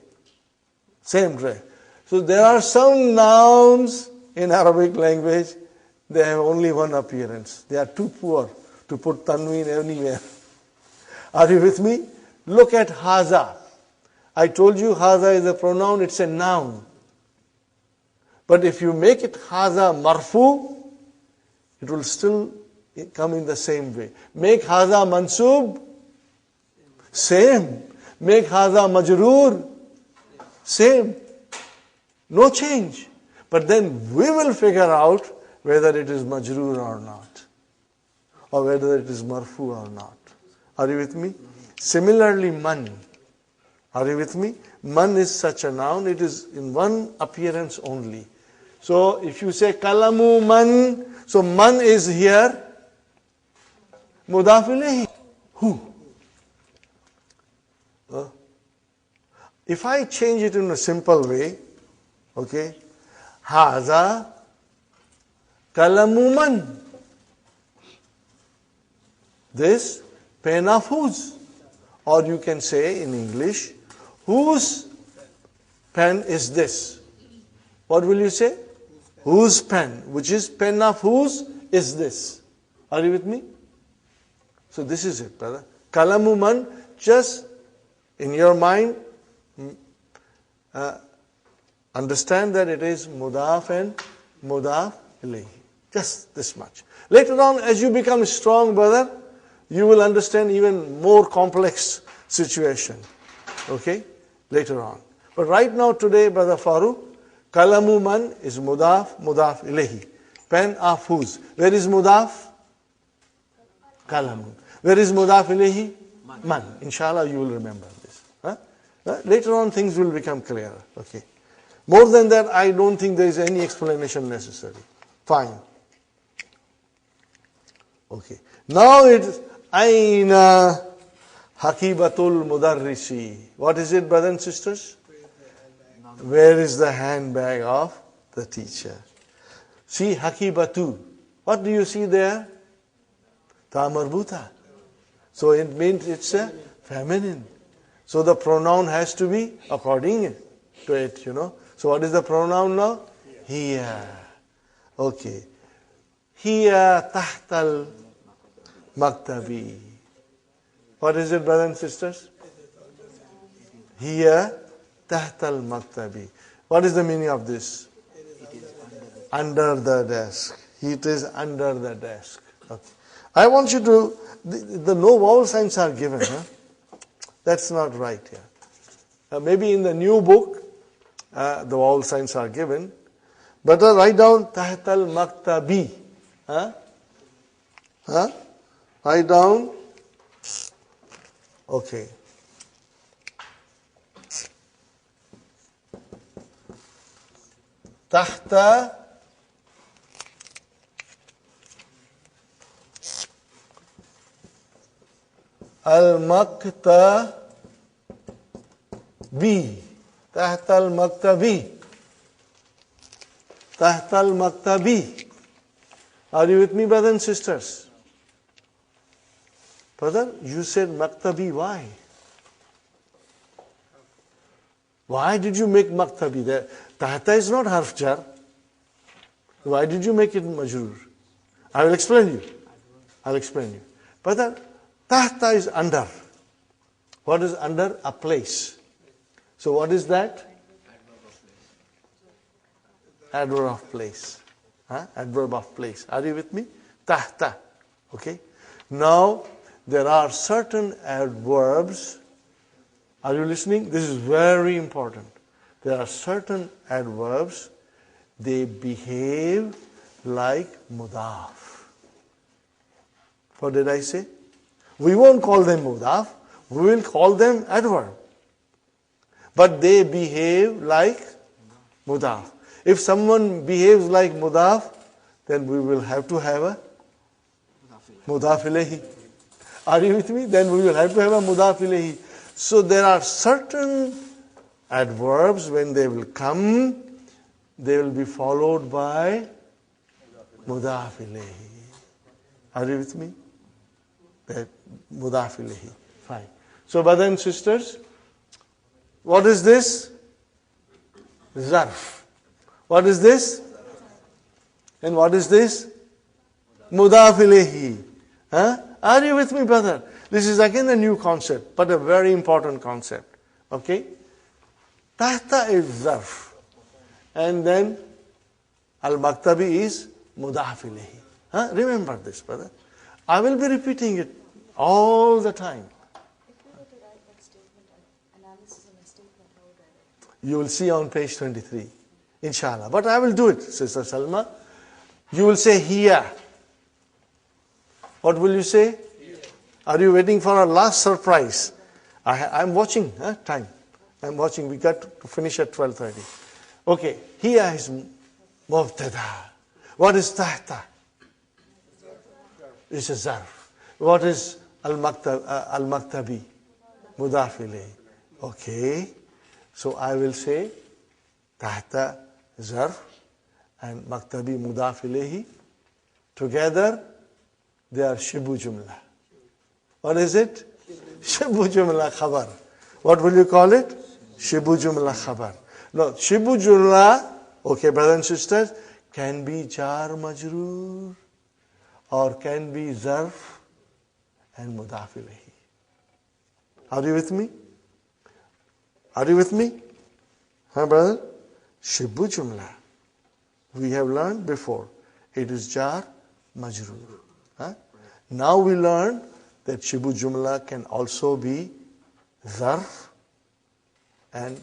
Same dress. So there are some nouns in Arabic language, they have only one appearance. They are too poor to put tanween anywhere. Are you with me? Look at haza. I told you haza is a pronoun, it's a noun. But if you make it haza marfu, it will still come in the same way. Make haza mansub, same. Make haza majroor, same. No change. But then we will figure out whether it is majroor or not, or whether it is marfu or not. Are you with me? Similarly, man. Are you with me? Man is such a noun. It is in one appearance only. So if you say kalamu man, so man is here mudaf ilayhi. Who? If I change it in a simple way, okay, haza kalamu man. This pen of whose? Or you can say in English, whose pen is this? What will you say? Whose pen? Which is pen of whose is this? Are you with me? So this is it, brother. Kalamu man, just in your mind, understand that it is mudaf and mudaf ilayhi. Just this much. Later on, as you become strong, brother, you will understand even more complex situation. Okay? Later on. But right now, today, Brother Farooq, kalamu man is mudaf, mudaf ilayhi. Pen of whose? Where is mudaf? Kalamu. Where is mudaf ilayhi? Man. Inshallah, you will remember this. Huh? Later on, things will become clearer. Okay. More than that, I don't think there is any explanation necessary. Fine. Okay. Now it is Aina Hakibatul Mudarrisi. What is it, brothers and sisters? Where is the handbag of the teacher? See, Hakibatu. What do you see there? Ta marbuta. So it means it's a feminine. So the pronoun has to be according to it, So what is the pronoun now? Hiya. Okay. Hiya tahtal maktabi. What is it, brothers and sisters? Hiya tahtal maktabi. What is the meaning of this? Under the desk. It is under the desk. Okay. I want you to, the no vowel signs are given. That's not right here. Maybe in the new book, the vowel signs are given. But write down tahtal maktabi. Write down. Okay. Tahta al-maktabi. Tahta al-maktabi. Tahta al-maktabi. Are you with me, brothers and sisters? Brother, you said maktabi, why? Why did you make maktabi there? Tahta is not harf jar. Why did you make it majroor? I will explain you. I'll explain you. Brother, tahta is under. What is under? A place. So what is that? Adverb of place. Adverb of place. Are you with me? Tahta. Okay. Now, there are certain adverbs. Are you listening? This is very important. There are certain adverbs, they behave like mudaf. What did I say? We won't call them mudaf, we will call them adverb. But they behave like mudaf. If someone behaves like mudaf, then we will have to have a mudaf ilayhi. Are you with me? Then we will have to have a mudaf ilayhi. So there are certain adverbs, when they will come, they will be followed by mudaf ilayhi. Are you with me? That mudaf ilayhi. Fine. So brothers and sisters, what is this? Zarf. What is this? And what is this? Mudaf ilayhi. Are you with me, brother? This is again a new concept, but a very important concept. Okay? Tahta is zarf. And then al-maktabi is mudaf ilayhi. Remember this, brother. I will be repeating it all the time. If you were to write that statement, analysis in a statement, how would I write? You will see on page 23, inshallah. But I will do it, Sister Salma. You will say here. What will you say? Are you waiting for our last surprise? I'm watching time. I'm watching. We got to finish at 12:30. Okay, here is mubtada. What is tahta? It's a zarf. What is al-maktabi? Mudaf ilayhi. Okay, so I will say tahta zarf and maktabi mudaf ilayhi. Together, they are shibu jumla. What is it? Shibu jumla khabar. What will you call it? Shibu jumla khabar. No, shibu jumla, okay, brothers and sisters, can be jar majroor or can be zarf and mudaf ilayhi. Are you with me? Are you with me? Huh, brother? Shibu jumla. We have learned before. It is jar majroor. Huh? Now we learn that shibu jumla can also be zarf and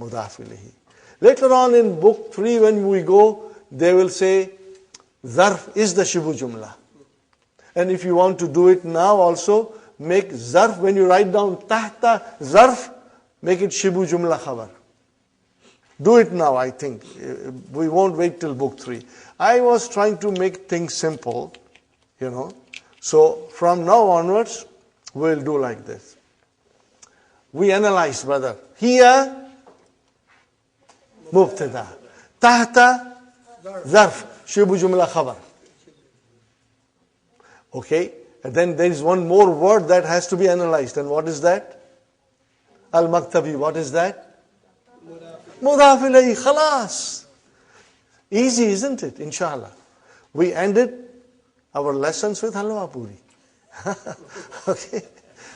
mudaf ilayhi. Later on in book 3 when we go, they will say zarf is the shibu jumla. And if you want to do it now also, make zarf, when you write down tahta zarf, make it shibu jumla khabar. Do it now, I think. We won't wait till book 3. I was trying to make things simple, So from now onwards, we'll do like this. We analyze, brother. Here, mubtada. Tahta, zarf. Shibu jumla khabar. Okay? And then there is one more word that has to be analyzed. And what is that? Al-maktabi. What is that? Mudaf ilayhi. Khalas. Easy, isn't it? Inshallah. We ended our lessons with halwa puri. Okay?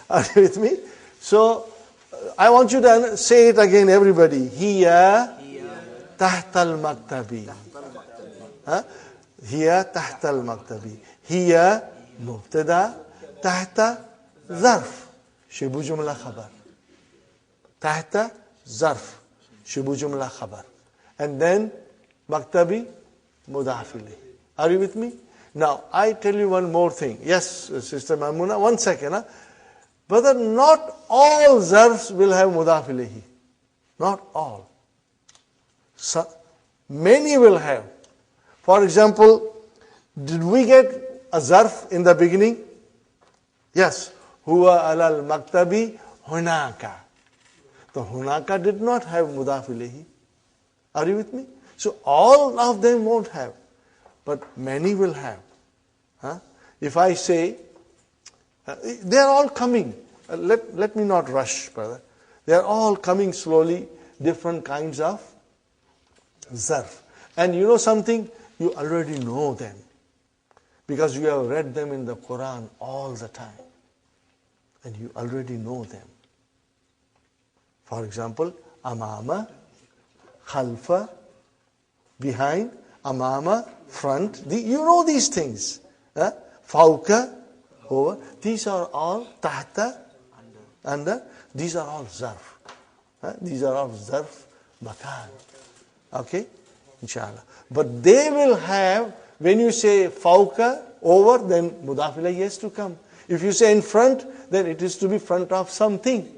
Are you with me? So, I want you to say it again, everybody. Hiya tahta al-maktabi. Hiya tahta al-maktabi. Hiya mubtada tahta zarf. Shibu jumla khabar. Tahta zarf. Shibu jumla khabar. And then maktabi mudaf ilayhi. Are you with me? Now, I tell you one more thing. Yes, Sister Mamuna, 1 second. Brother, not all zarfs will have mudaf ilayhi. Not all. Many will have. For example, did we get a zarf in the beginning? Yes. Huwa alal maktabi hunaka. The hunaka did not have mudaf ilayhi. Are you with me? So all of them won't have. But many will have. If I say, they are all coming. Let me not rush, brother. They are all coming slowly, different kinds of zarf. And you know something? You already know them. Because you have read them in the Quran all the time. And you already know them. For example, amama, khalfa, behind, amama, front. You know these things. Fauka, over. These are all tahta, under. These are all zarf. These are all zarf makan. Okay? Inshallah. But they will have, when you say fauka, over, then mudaf ilayhi has to come. If you say in front, then it is to be front of something.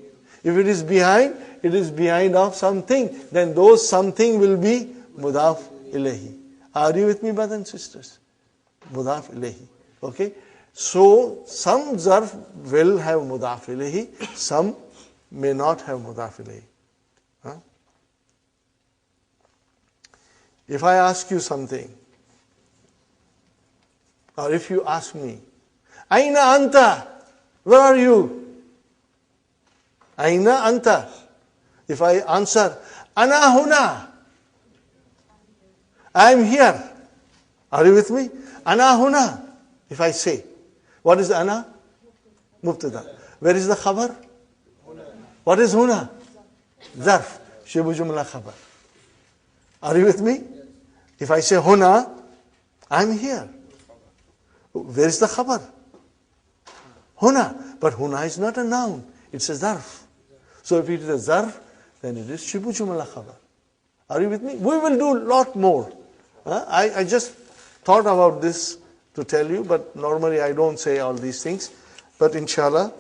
If it is behind, it is behind of something. Then those something will be mudaf ilayhi. Are you with me, brothers and sisters? Mudaf ilayhi. Okay? So, some zarf will have mudaf ilayhi, some may not have mudaf ilayhi. If I ask you something, or if you ask me, Aina anta? Where are you? Aina anta? If I answer, Ana huna. I am here. Are you with me? Ana huna. If I say, what is ana? Mubtada. Where is the khabar? What is huna? Zarf. Shibu jumla khabar. Are you with me? If I say huna, I am here. Where is the khabar? Huna. But huna is not a noun. It's a zarf. So if it is a zarf, then it is shibu jumla khabar. Are you with me? We will do a lot more. I just thought about this to tell you, but normally I don't say all these things. but inshallah,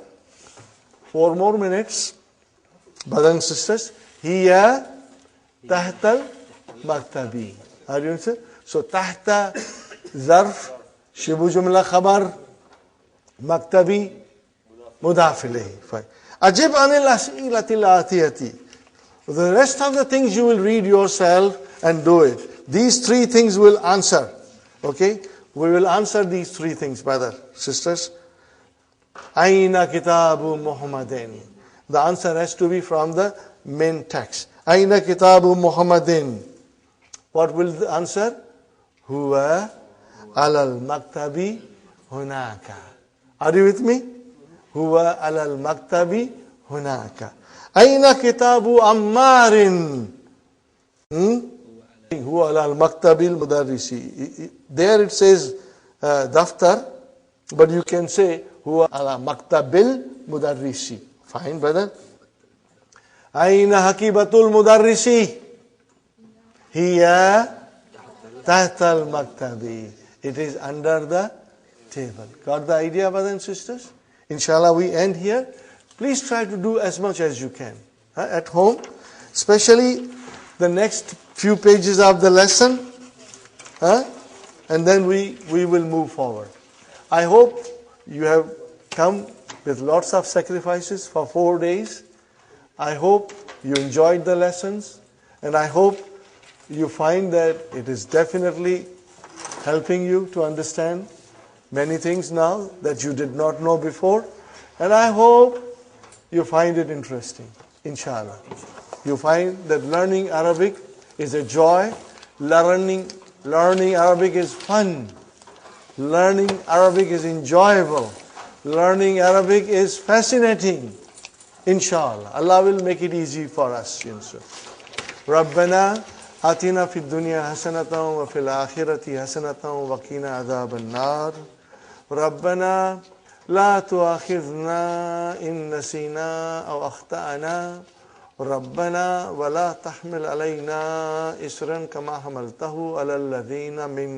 4 more minutes. Brothers and sisters, hiya tahtal maktabi. Are you understand? So tahta zarf, shibu jumla khabar, maktabi, mudaf ilayhi. Fine. Ajib anil as'ilatil atiyati. The rest of the things you will read yourself and do it. These 3 things will answer. Okay? We will answer these 3 things, brothers, sisters. Aina kitabu Muhammadin. The answer has to be from the main text. Aina kitabu Muhammadin. What will the answer? Huwa alal maktabi hunaka. Are you with me? Huwa alal maktabi hunaka. Aina kitabu Ammarin. Huwa alal maktabil mudarrisi. There it says daftar, but you can say huwa ala maktabil mudarrisi. Fine, brother. Aina hakibatul mudarrisi. Hiya tahtal maktabi. It is under the table. Got the idea, brothers and sisters? Inshallah, we end here. Please try to do as much as you can at home, especially the next few pages of the lesson, and then we will move forward. I hope you have come with lots of sacrifices for 4 days. I hope you enjoyed the lessons, and I hope you find that it is definitely helping you to understand many things now that you did not know before, and I hope you find it interesting, inshallah. You find that learning Arabic is a joy, learning Arabic is fun, learning Arabic is enjoyable, learning Arabic is fascinating, inshallah. Allah will make it easy for us, inshallah. Rabbana atina fid dunya hasanatan wa fil akhirati hasanatan wa qina adhaban nar. Rabbana لا تؤاخذنا إن نسينا أو أخطأنا ربنا ولا تحمل علينا إصرا كما حملته على الذين من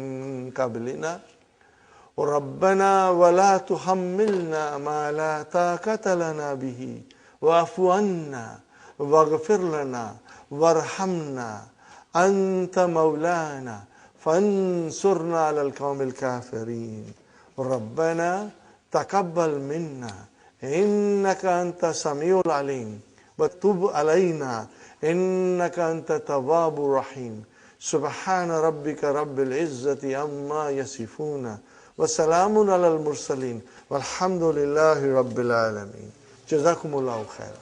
قبلنا ربنا ولا تحملنا ما لا طاقة لنا به واعف عنا واغفر لنا وارحمنا أنت مولانا فانصرنا على القوم الكافرين ربنا تقبل منا إنك أنت السميع العليم وتب علينا إنك أنت التواب الرحيم سبحان ربك رب العزة عما يصفون وسلام على المرسلين والحمد لله رب العالمين. جزاكم الله خير.